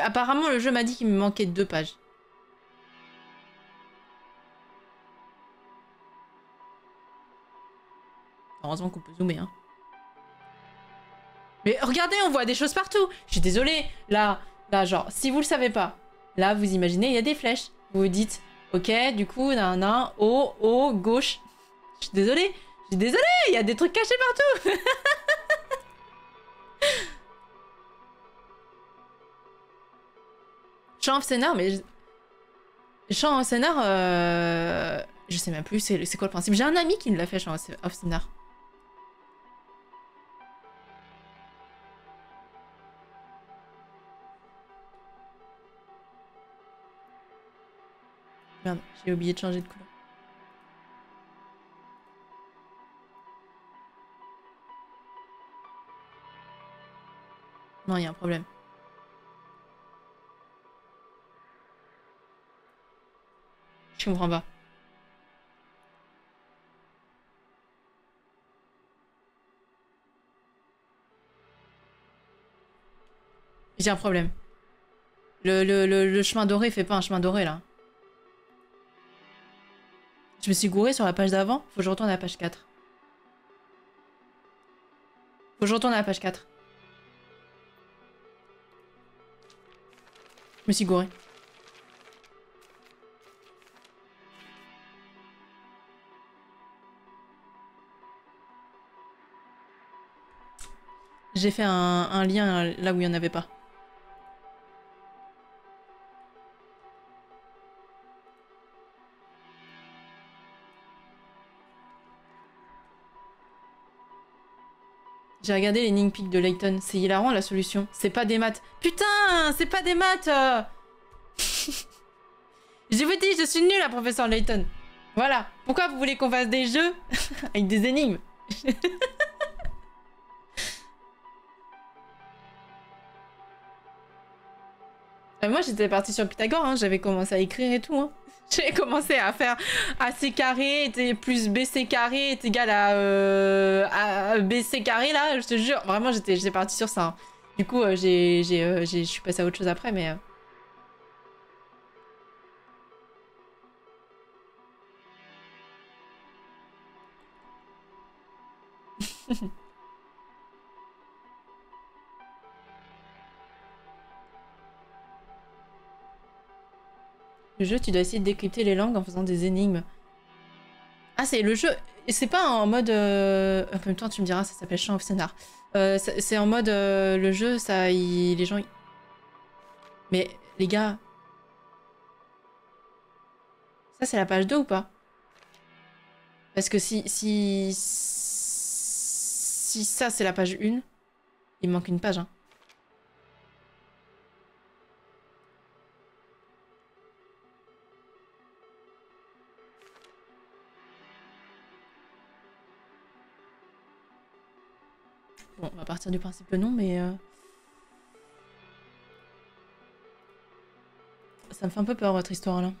Apparemment, le jeu m'a dit qu'il me manquait 2 pages. Heureusement qu'on peut zoomer, hein. Mais regardez, on voit des choses partout. Je suis désolée. Là, genre, si vous le savez pas, là, vous imaginez, il y a des flèches. Vous vous dites, ok, du coup, haut, gauche. Je suis désolée. Il y a des trucs cachés partout. Champ of Scénar, mais... Champ of Scénar, je sais même plus, c'est quoi le principe. J'ai un ami qui me l'a fait, Champ of Scénar. Merde, j'ai oublié de changer de couleur. Non, il y a un problème. Je comprends pas. J'ai un problème. Le chemin doré fait pas un chemin doré, là. Je me suis gourée sur la page d'avant. Faut que je retourne à la page 4. Faut que je retourne à la page 4. Je me suis gourée. J'ai fait un lien là où il n'y en avait pas. J'ai regardé les Ningpics de Layton. C'est hilarant la solution. C'est pas des maths. Putain, c'est pas des maths. Je vous dis, je suis nulle à professeur Layton. Voilà. Pourquoi vous voulez qu'on fasse des jeux avec des énigmes? Moi, j'étais partie sur Pythagore. Hein. J'avais commencé à écrire et tout. Hein. J'ai commencé à faire AC carré plus BC carré est égal à BC carré, là, je te jure. Vraiment, j'étais partie sur ça. Hein. Du coup, je suis passée à autre chose après, mais... Le jeu, tu dois essayer de décrypter les langues en faisant des énigmes. Ah, c'est le jeu... C'est pas en mode... En même temps, tu me diras, ça s'appelle Champ of Scénar. C'est en mode... le jeu, ça... Les gens... Mais, les gars... Ça, c'est la page 2 ou pas? Parce que si ça, c'est la page 1, il me manque une page, hein. Bon, on va partir du principe que non, mais... Ça me fait un peu peur, votre histoire, là.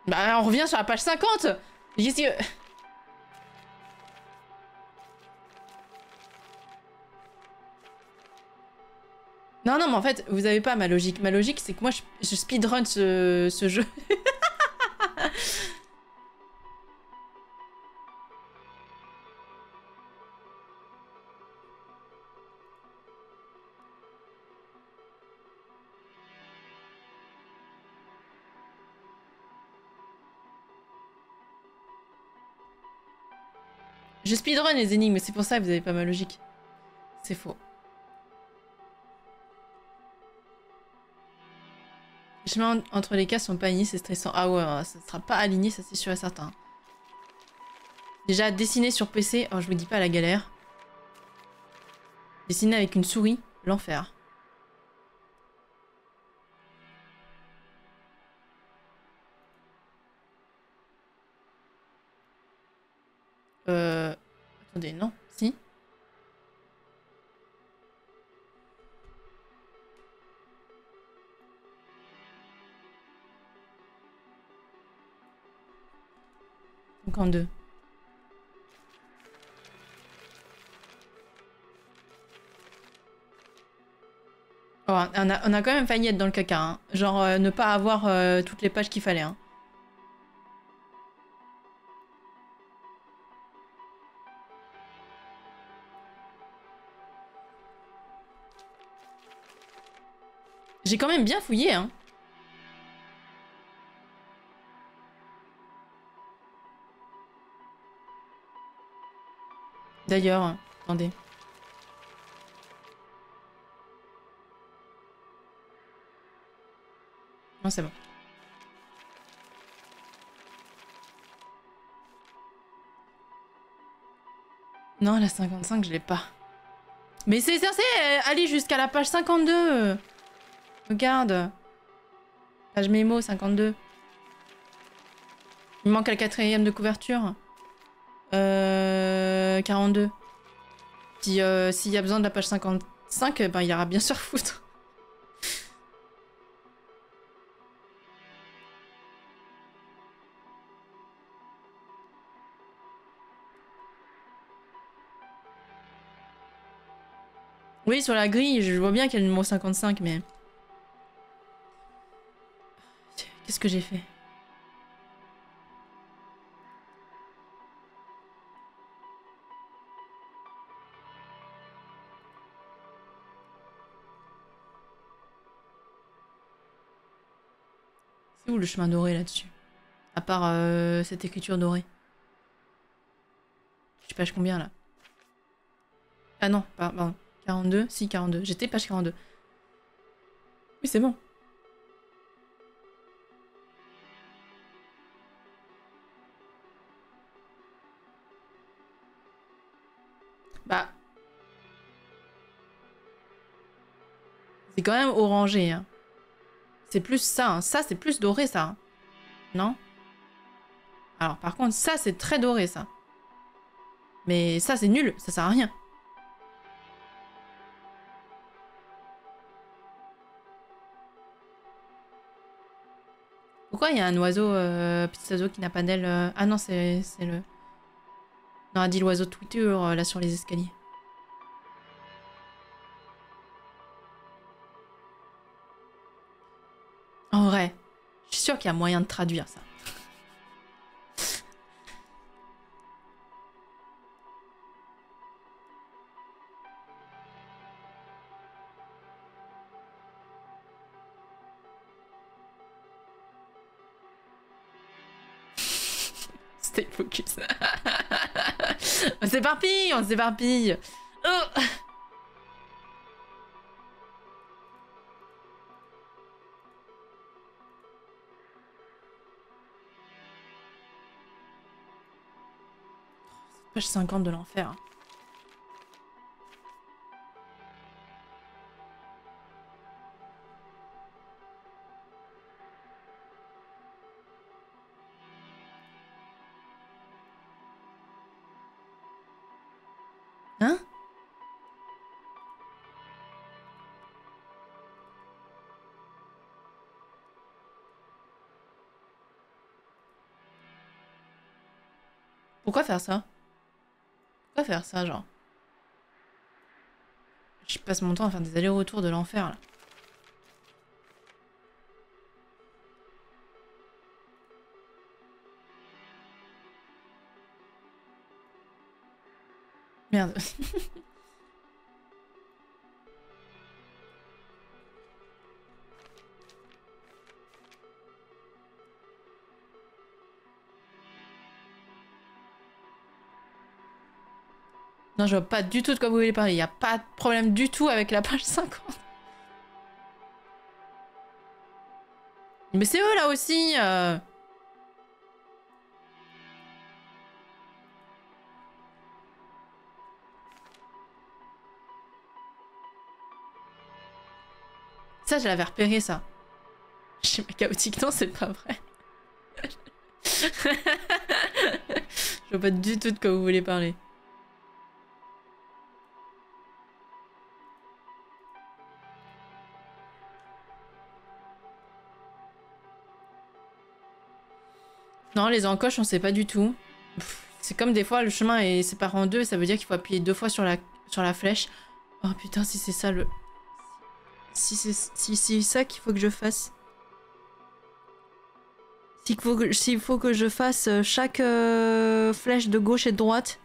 Bah, on revient sur la page 50. Qu'est-ce que... Non, non, mais en fait, vous avez pas ma logique. Ma logique, c'est que moi, je speedrun ce jeu. Je speedrun les énigmes, c'est pour ça que vous avez pas ma logique. C'est faux. Les chemins entre les cases sont pas alignés, c'est stressant. Ah ouais, ça sera pas aligné, ça c'est sûr et certain. Déjà, dessiner sur PC, oh je vous dis pas la galère. Dessiner avec une souris, l'enfer. Attendez, non, si. Donc en deux. Oh, on a quand même failli être dans le caca, hein. Genre ne pas avoir toutes les pages qu'il fallait. Hein. J'ai quand même bien fouillé, hein. D'ailleurs, attendez. Non, c'est bon. Non, la 55, je l'ai pas. Mais c'est censé aller jusqu'à la page 52. Regarde. Page mémo 52. Il manque la 4e de couverture. 42. Puis s'il y a besoin de la page 55, ben il ira bien se foutre. Oui, sur la grille, je vois bien qu'il y a le numéro 55, mais... Qu'est-ce que j'ai fait? C'est où le chemin doré là-dessus? À part cette écriture dorée. Je suis page combien là? Ah non, pardon. 42? Si, 42. J'étais page 42. Oui, c'est bon. Bah... C'est quand même orangé, hein. C'est plus ça, hein. Ça, c'est plus doré, ça. Hein. Non? Alors, par contre, ça, c'est très doré, ça. Mais ça, c'est nul. Ça sert à rien. Pourquoi il y a un oiseau, petit oiseau qui n'a pas d'aile Ah non, c'est le... Non, on a dit l'oiseau de Twitter, là, sur les escaliers. En vrai, je suis sûre qu'il y a moyen de traduire ça. Stay focus. On s'éparpille, on s'éparpille. Oh Page 50 de l'enfer. Hein? Pourquoi faire ça? Pourquoi faire ça, genre? Je passe mon temps à faire des allers-retours de l'enfer, là. Merde. Non, je vois pas du tout de quoi vous voulez parler. Il n'y a pas de problème du tout avec la page 50. Mais c'est eux là aussi Ça, je l'avais repéré, ça. Schéma chaotique, non, c'est pas vrai. Je vois pas du tout de quoi vous voulez parler. Non, les encoches, on sait pas du tout. C'est comme des fois, le chemin est séparé en deux, ça veut dire qu'il faut appuyer 2 fois sur la flèche. Oh putain, si c'est ça le... Si c'est ça qu'il faut que je fasse. S'il faut que je fasse chaque flèche de gauche et de droite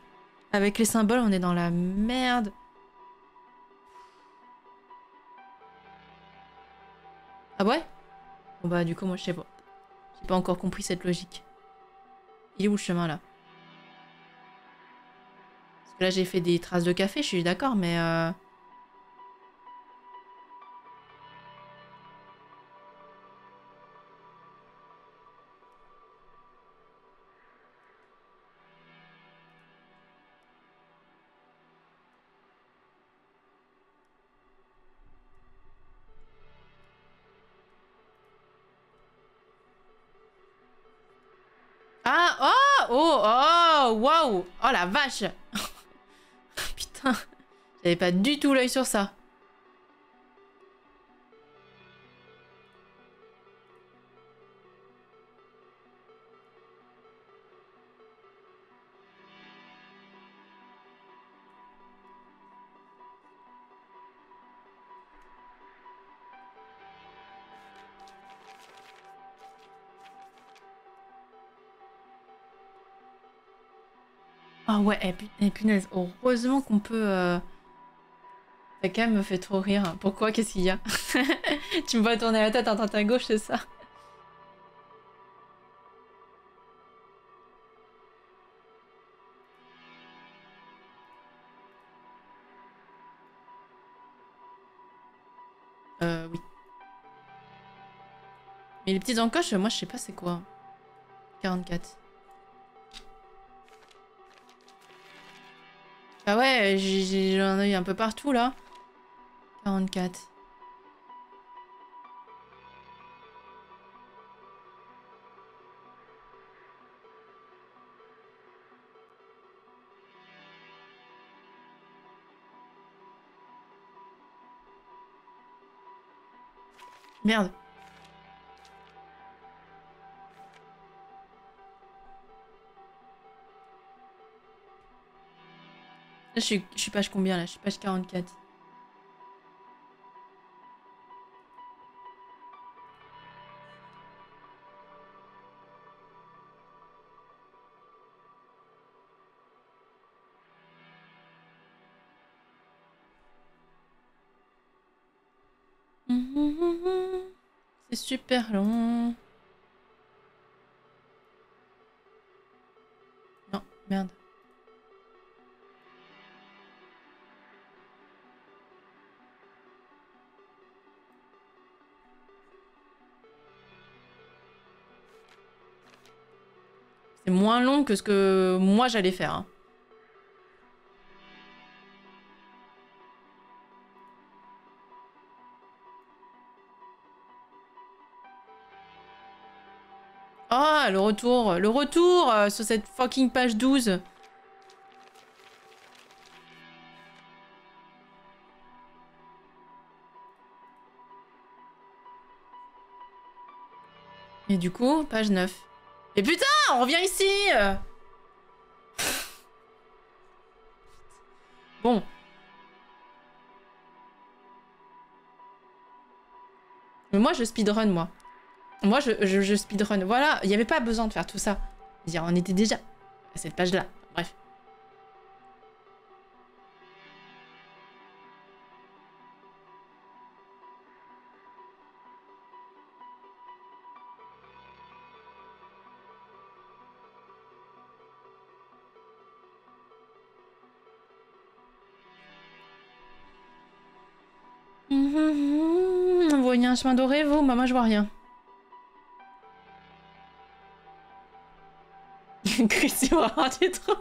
avec les symboles, on est dans la merde. Ah ouais? Bon bah du coup, moi je sais pas. J'ai pas encore compris cette logique. Il est où le chemin là? Parce que là j'ai fait des traces de café, je suis d'accord, mais... Ah! Oh! Oh! Oh! Waouh! Oh la vache! Putain! J'avais pas du tout l'œil sur ça. Ah ouais, punaise, heureusement qu'on peut... Ça quand même me fait trop rire. Pourquoi? Qu'est-ce qu'il y a? Tu me vois tourner la tête en tête à gauche, c'est ça? Oui. Mais les petites encoches, moi je sais pas c'est quoi. 44. Ah ouais, j'en ai eu un peu partout là. 44. Merde. Là, je suis page combien là? Je suis page 44. C'est super long. Non, merde. C'est moins long que ce que moi j'allais faire. Hein. Ah, le retour. Le retour sur cette fucking page 12. Et du coup, page 9. Et putain, on revient ici Bon. Mais moi, je speedrun, moi. Moi, je speedrun. Voilà, il n'y avait pas besoin de faire tout ça. Dire, on était déjà à cette page-là. Bref. Vous voyez un chemin doré, vous? Bah, moi, je vois rien. Christian m'a rendu trop.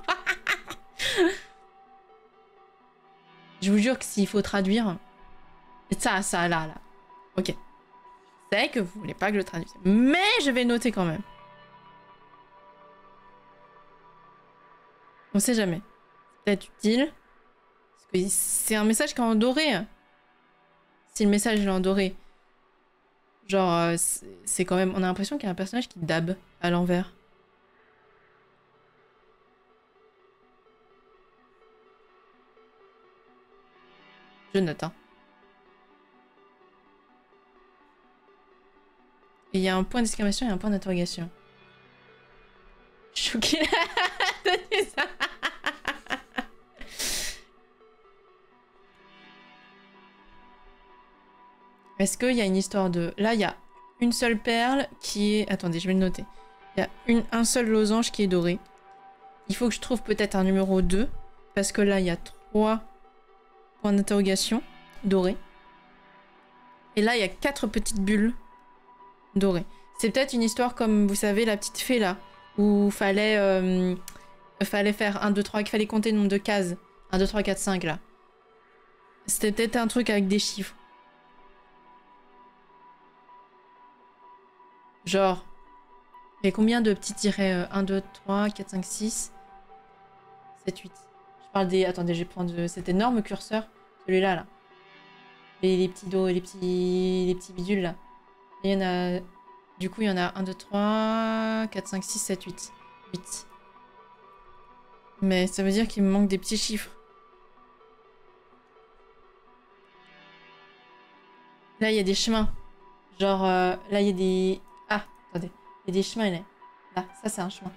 Je vous jure que s'il faut traduire... Ça, là. Ok. Je sais que vous voulez pas que je traduise. Mais je vais noter quand même. On sait jamais. Peut-être utile. Parce que c'est un message qui est en doré. Si le message est en doré. Genre, c'est quand même... On a l'impression qu'il y a un personnage qui dab à l'envers. Je note, hein. Et il y a un point d'exclamation et un point d'interrogation. Choqué. Tenez ça. Est-ce qu'il y a une histoire de... Là, il y a une seule perle qui est... Attendez, je vais le noter. Il y a un seul losange qui est doré. Il faut que je trouve peut-être un numéro 2. Parce que là, il y a 3 points d'interrogation dorés. Et là, il y a 4 petites bulles dorées. C'est peut-être une histoire comme, vous savez, la petite fée, là. Où fallait faire 1, 2, 3, qu'il fallait compter le nombre de cases. 1, 2, 3, 4, 5, là. C'était peut-être un truc avec des chiffres. Genre, il y a combien de petits tirets 1, 2, 3, 4, 5, 6, 7, 8. Je parle des... Attendez, je vais prendre cet énorme curseur. Celui-là, là. Les petits dos, les petits bidules, là. Et il y en a... Du coup, il y en a 1, 2, 3, 4, 5, 6, 7, 8. 8. Mais ça veut dire qu'il me manque des petits chiffres. Là, il y a des chemins. Genre, là, il y a des... Ah, attendez. Il y a des chemins, là. Là, ça, c'est un chemin.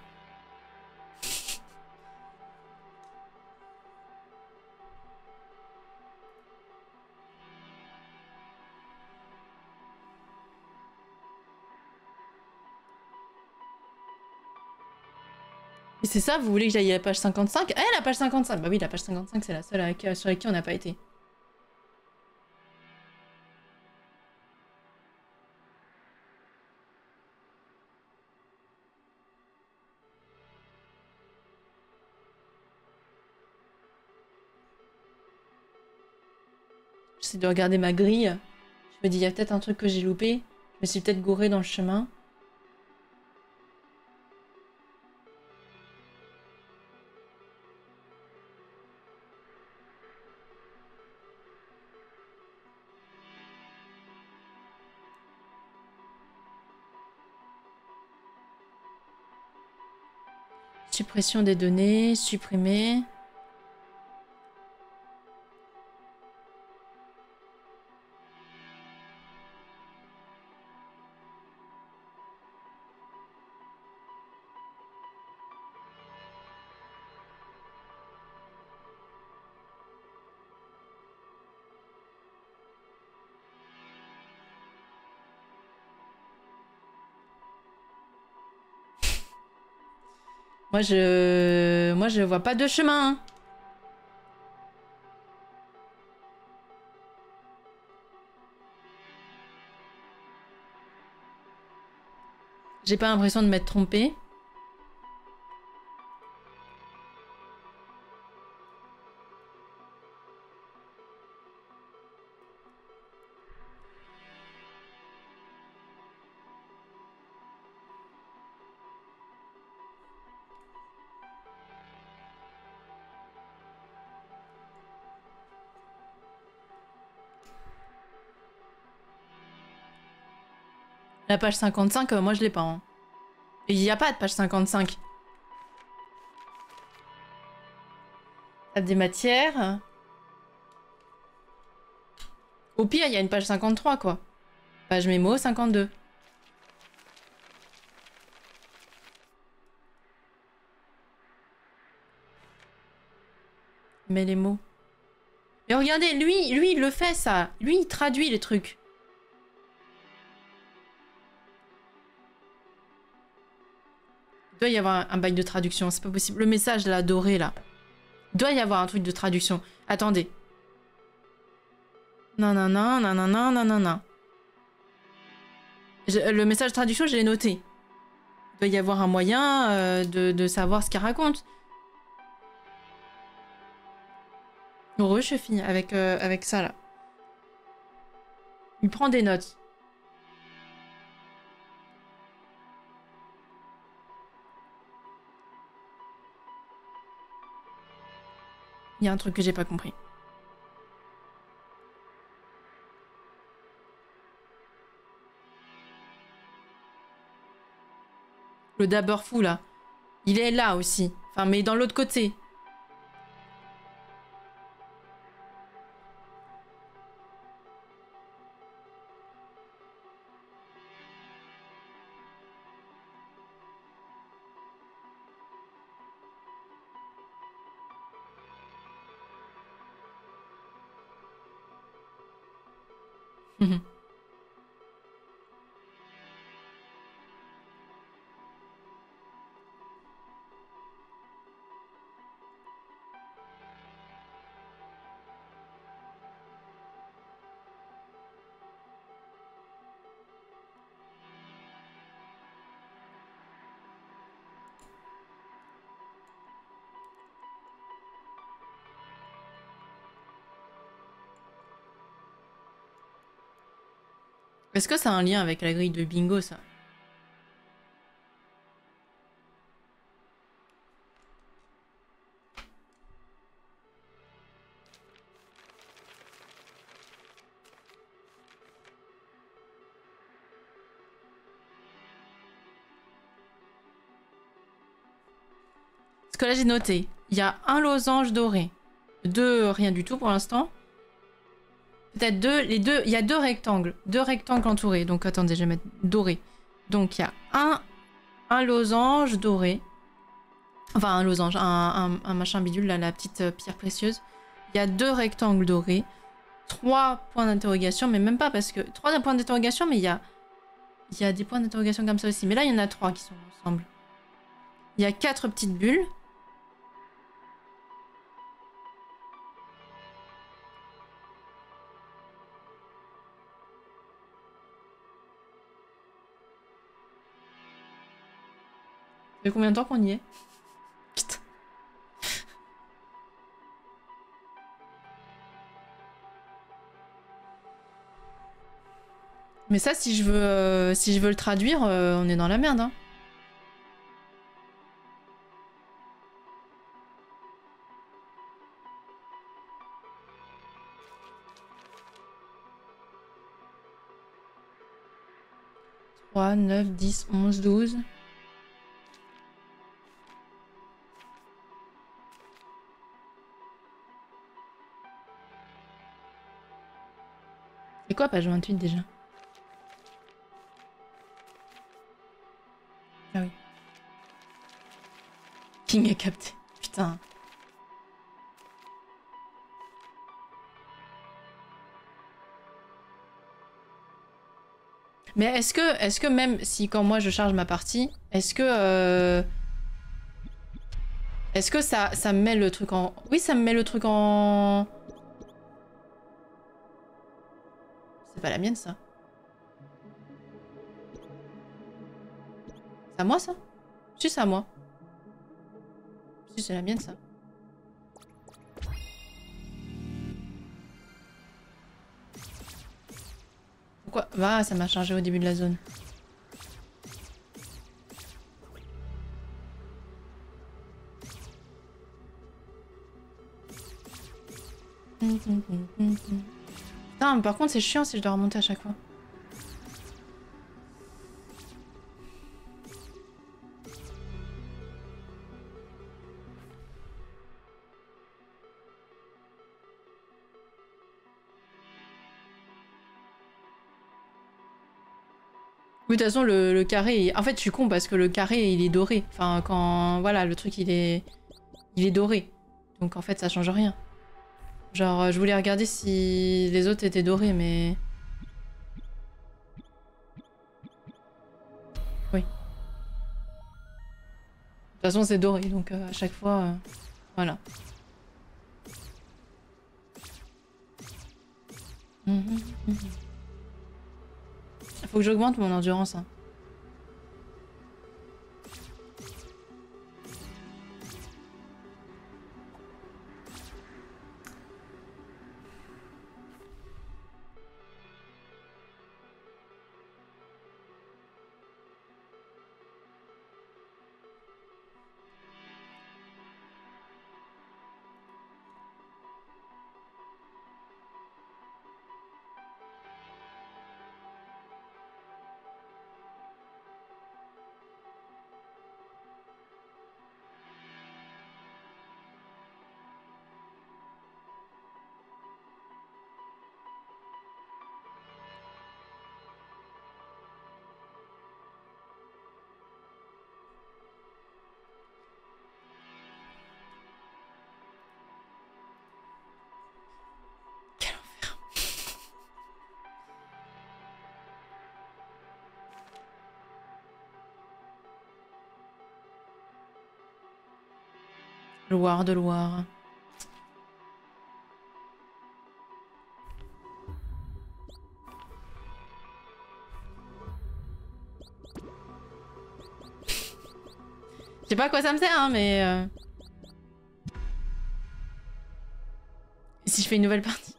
Et c'est ça, vous voulez que j'aille à la page 55? Eh, la page 55! Bah oui, la page 55, c'est la seule sur laquelle on n'a pas été. J'essaie de regarder ma grille. Je me dis, il y a peut-être un truc que j'ai loupé. Je me suis peut-être gourée dans le chemin. Suppression des données, supprimer. Moi, je vois pas de chemin. Hein. J'ai pas l'impression de m'être trompée. La page 55, moi je l'ai pas. Hein. Il n'y a pas de page 55. Table des matières. Au pire, il y a une page 53, quoi. Page mémo 52. Mais les mots. Mais regardez, lui, il le fait, ça. Lui, il traduit les trucs. Il doit y avoir un bail de traduction, c'est pas possible. Le message, là, doré, là. Il doit y avoir un truc de traduction. Attendez. Non, non, non, non, non, non, non, non, non. Le message de traduction, je l'ai noté. Il doit y avoir un moyen de savoir ce qu'il raconte. Heureux, je finis avec ça là. Il prend des notes. Il y a un truc que j'ai pas compris. Le d'abord fou là. Il est là aussi. Enfin, mais dans l'autre côté. Est-ce que ça a un lien avec la grille de bingo, ça? Parce que là, j'ai noté. Il y a un losange doré. Deux, rien du tout pour l'instant. Peut-être deux, les deux, il y a deux rectangles entourés. Donc attendez, je vais mettre doré. Donc il y a un losange doré. Enfin un losange, un machin bidule, là, la petite pierre précieuse. Il y a deux rectangles dorés. 3 points d'interrogation, mais même pas parce que... 3 points d'interrogation, mais il y a des points d'interrogation comme ça aussi. Mais là, il y en a 3 qui sont ensemble. Il y a 4 petites bulles. Ça fait combien de temps qu'on y est? Putain. Mais ça, si je veux le traduire, on est dans la merde, hein. « 3, 9, 10, 11, 12... » C'est quoi page 28 déjà? Ah oui. King a capté. Putain. Mais est-ce que même si quand moi je charge ma partie, est-ce que ça me met le truc en... Oui, ça me met le truc en... C'est pas la mienne, ça. C'est à moi, ça? Si, c'est à moi. Si, c'est la mienne, ça. Pourquoi? Bah, ça m'a chargé au début de la zone. Putain, mais par contre, c'est chiant si je dois remonter à chaque fois. Oui, de toute façon, le carré... En fait, je suis con parce que le carré, il est doré. Enfin, quand... Voilà, le truc, il est doré. Donc, en fait, ça change rien. Genre, je voulais regarder si les autres étaient dorés, mais... Oui. De toute façon, c'est doré, donc à chaque fois... Voilà. Faut que j'augmente mon endurance, hein. Loire de Loire. Je sais pas à quoi ça me sert, hein, mais... Si je fais une nouvelle partie.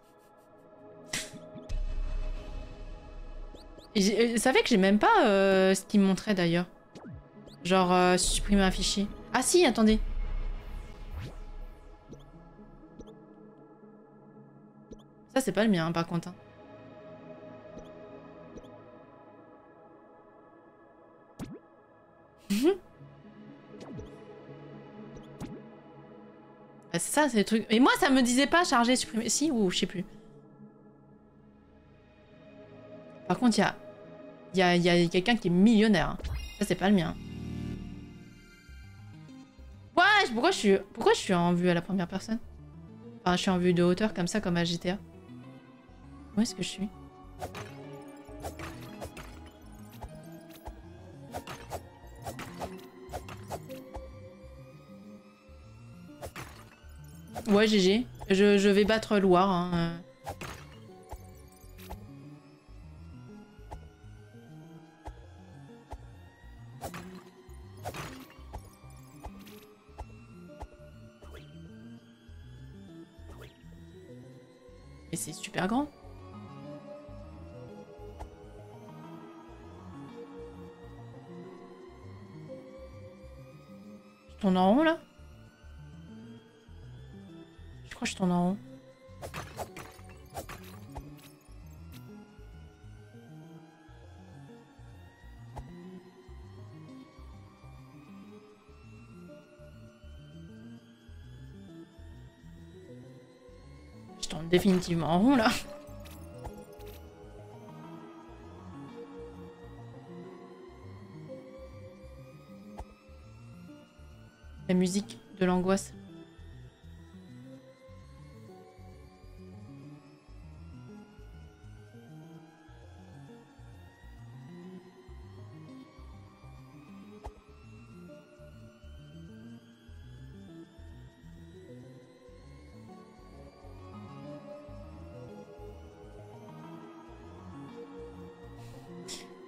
Vous savez que j'ai même pas ce qu'il me montrait d'ailleurs. Genre supprimer un fichier. Ah si, attendez. Ça c'est pas le mien hein, par contre. Hein. Bah, c'est ça, c'est le truc. Et moi ça me disait pas charger, supprimer. Si ou je sais plus. Par contre il y a quelqu'un qui est millionnaire. Hein. Ça c'est pas le mien. Ouais, pourquoi je suis en vue à la première personne? Enfin, je suis en vue de hauteur comme ça, comme à GTA. Où est-ce que je suis? Ouais, GG. Je vais battre Loire. Hein. Et c'est super grand. Je tourne en rond là? Je crois que je tourne en rond. Je tourne définitivement en rond là. La musique de l'angoisse.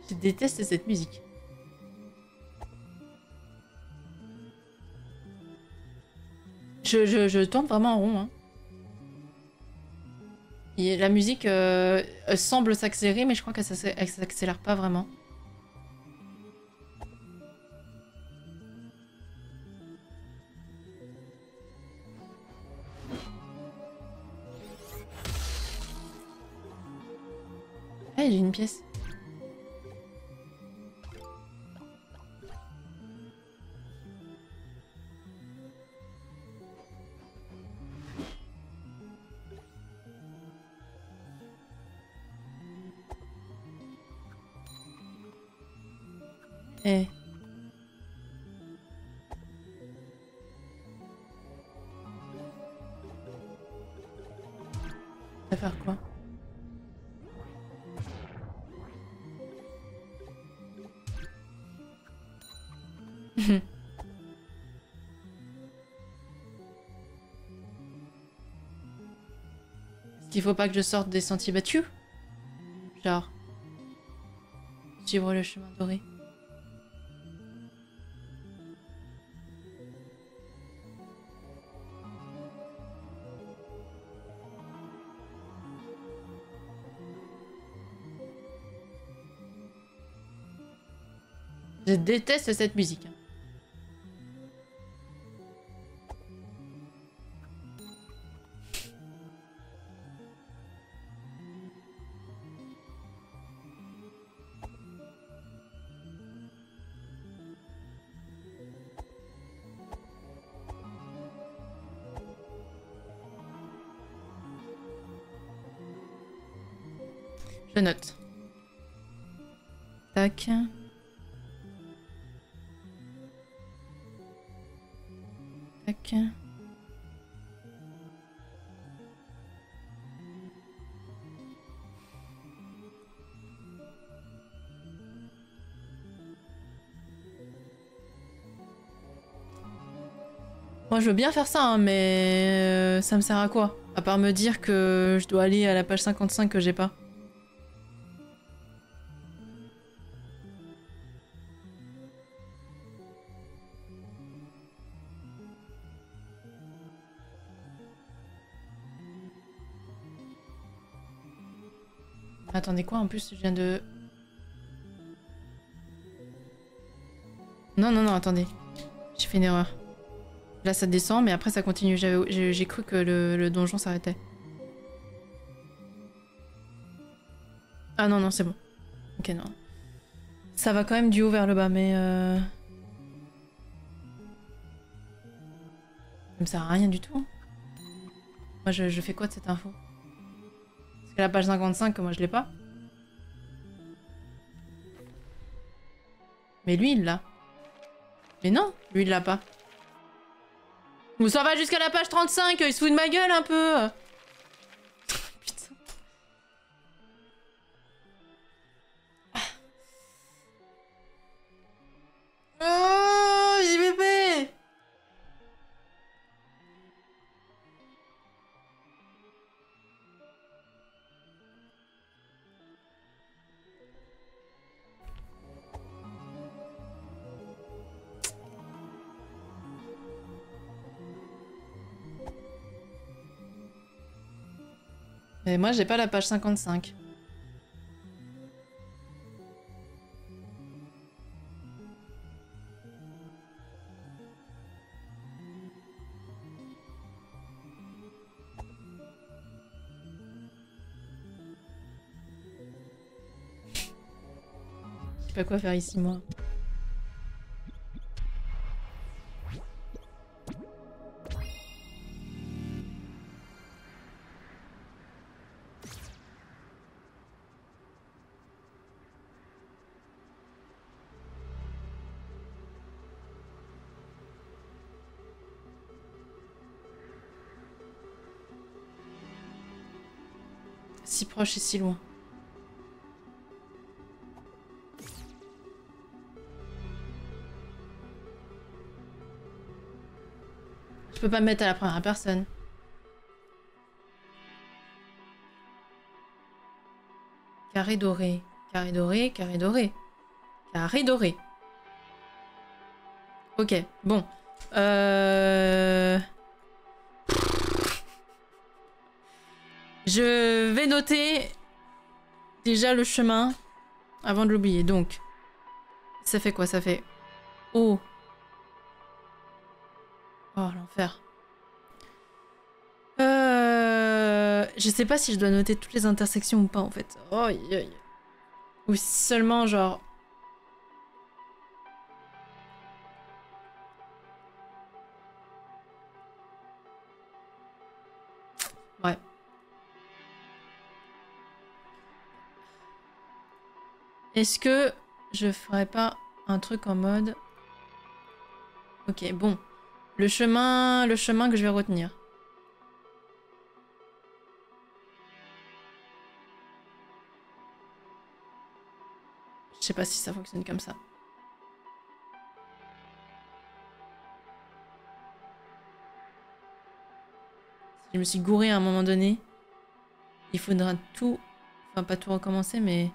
Je déteste cette musique. Je tourne vraiment en rond. Hein. Et la musique semble s'accélérer, mais je crois qu'elle s'accélère pas vraiment. Ah, j'ai une pièce. Eh. Ça va faire quoi? Est-ce qu'il faut pas que je sorte des sentiers battus? Genre... Suivre le chemin doré. Je déteste cette musique. Je note. Tac. Tac. Moi, je veux bien faire ça, hein, mais ça me sert à quoi? À part me dire que je dois aller à la page 55 que j'ai pas. Attendez quoi? En plus, je viens de... Non, non, non, attendez. J'ai fait une erreur. Là, ça descend, mais après, ça continue. J'ai cru que le donjon s'arrêtait. Ah non, non, c'est bon. Ok, non. Ça va quand même du haut vers le bas, mais... Ça me sert à rien du tout. Moi, je fais quoi de cette info? Parce que la page 55, moi, je l'ai pas. Mais lui, il l'a. Mais non, lui, il l'a pas. Ou ça va jusqu'à la page 35, il se fout de ma gueule un peu. Putain. Oh, JBP. Mais moi, j'ai pas la page 55. Je sais pas quoi faire ici, moi. Si proche et si loin. Je peux pas me mettre à la première personne. Carré doré. Carré doré, carré doré. Carré doré. Ok, bon. Je vais noter déjà le chemin avant de l'oublier. Donc, ça fait quoi? Ça fait O. Oh, l'enfer. Je sais pas si je dois noter toutes les intersections ou pas en fait. Oh, ou seulement genre... Ouais. Est-ce que je ferais pas un truc en mode... Ok, bon. Le chemin que je vais retenir. Je sais pas si ça fonctionne comme ça. Si je me suis gourée à un moment donné, il faudra tout... Enfin, pas tout recommencer, mais...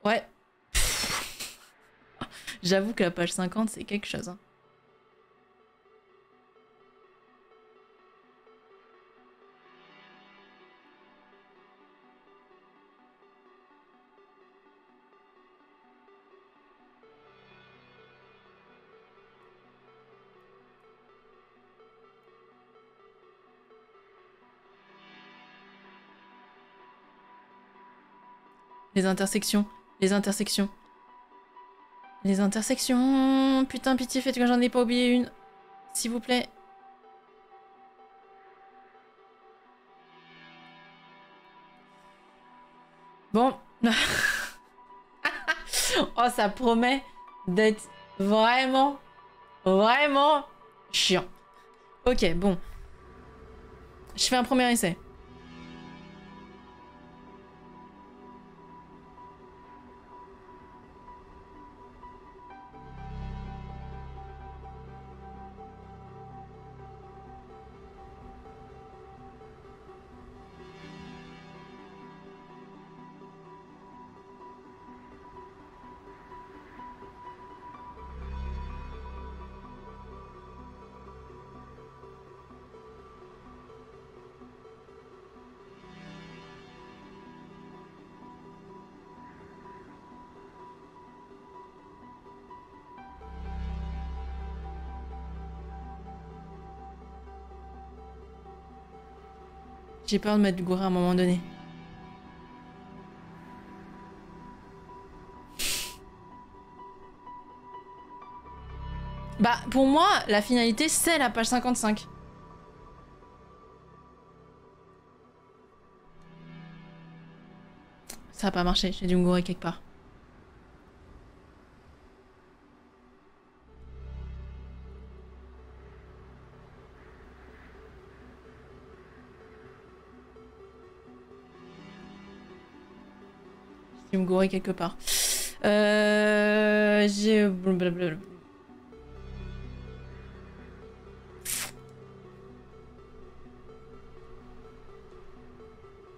Ouais. J'avoue que la page 50, c'est quelque chose. Hein. Les intersections. Les intersections. Les intersections. Putain, pitié, faites que j'en ai pas oublié une. S'il vous plaît. Bon. Oh, ça promet d'être vraiment Vraiment chiant. Ok, bon. Je fais un premier essai. J'ai peur de m'être gouré à un moment donné. Bah, pour moi, la finalité, c'est la page 55. Ça a pas marché, j'ai dû me gourer quelque part. J'ai dû me gourer quelque part. J'ai... blablabla.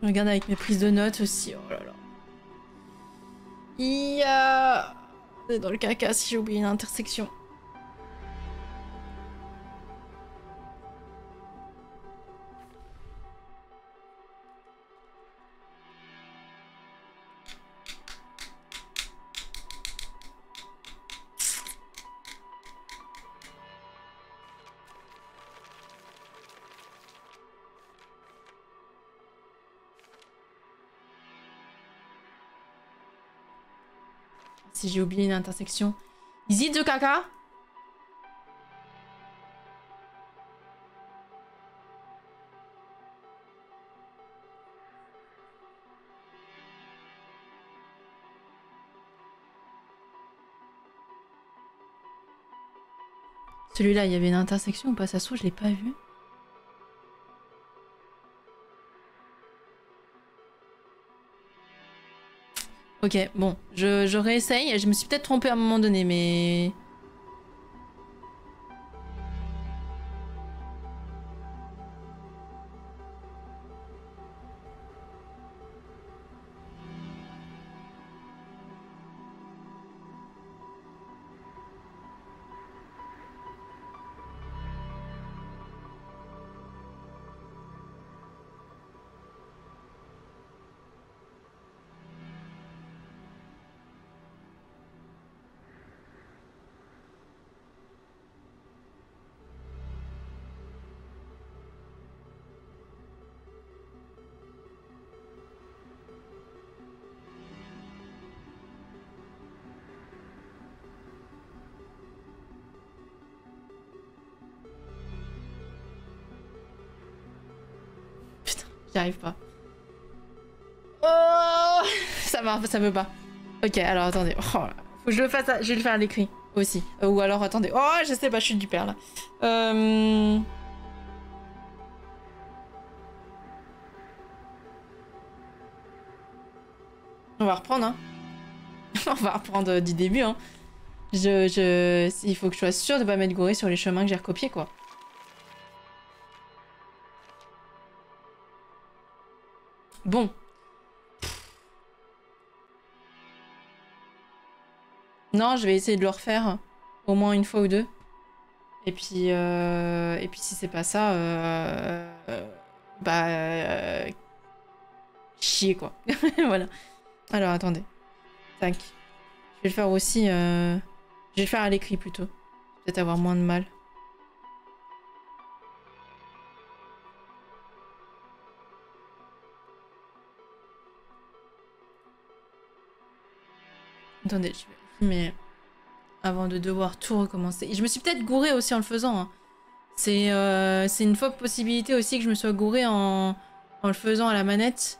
Je regarde avec mes prises de notes aussi. Oh là là. On est dans le caca si j'ai oublié une intersection. Si j'ai oublié une intersection. Is it the caca? Celui-là, il y avait une intersection ou pas? Ça se trouve, je l'ai pas vu. Ok, bon, je réessaye. Je me suis peut-être trompée à un moment donné, mais... Putain, j'y arrive pas. Oh, ça veut pas. Ok, alors attendez. Oh, faut que je le fasse, je vais le faire à l'écrit aussi. Ou alors attendez. Oh, je sais pas, je suis du père là. On va reprendre, hein. On va reprendre du début, hein. Il faut que je sois sûre de pas m'être gourée sur les chemins que j'ai recopiés, quoi. Bon. Non, je vais essayer de le refaire au moins une fois ou deux. Et puis si c'est pas ça, bah, chier quoi. Voilà. Alors attendez. Tac. Je vais le faire aussi. Je vais le faire à l'écrit plutôt. Peut-être avoir moins de mal. Attendez, je vais. Mais avant de devoir tout recommencer. Et je me suis peut-être gourée aussi en le faisant. Hein. C'est une forte possibilité aussi que je me sois gourée en le faisant à la manette.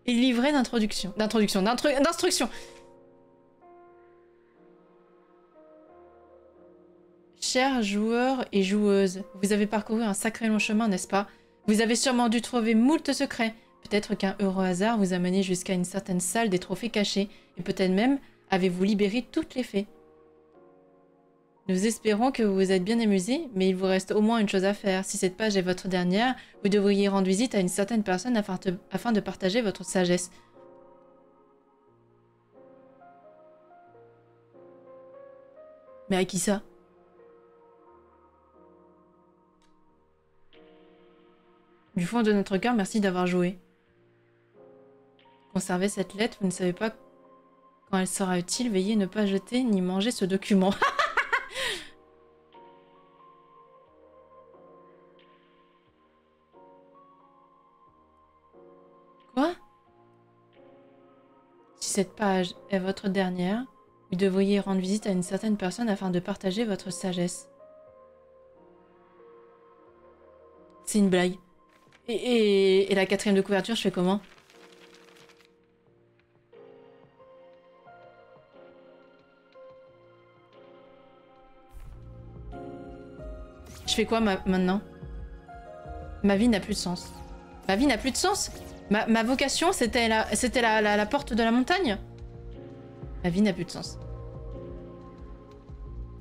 Et livret d'introduction. D'instruction. Chers joueurs et joueuses, vous avez parcouru un sacré long chemin, n'est-ce pas? Vous avez sûrement dû trouver moult secrets. Peut-être qu'un heureux hasard vous a mené jusqu'à une certaine salle des trophées cachés, et peut-être même avez-vous libéré toutes les fées. Nous espérons que vous vous êtes bien amusés, mais il vous reste au moins une chose à faire. Si cette page est votre dernière, vous devriez rendre visite à une certaine personne afin de partager votre sagesse. Mais à qui ça? Du fond de notre cœur, merci d'avoir joué. Conservez cette lettre, vous ne savez pas quand elle sera utile. Veuillez ne pas jeter ni manger ce document. Quoi? Si cette page est votre dernière, vous devriez rendre visite à une certaine personne afin de partager votre sagesse. C'est une blague. Et la quatrième de couverture, je fais comment? Je fais quoi maintenant? Ma vie n'a plus de sens. Ma vie n'a plus de sens? Ma vocation, c'était la porte de la montagne? Ma vie n'a plus de sens.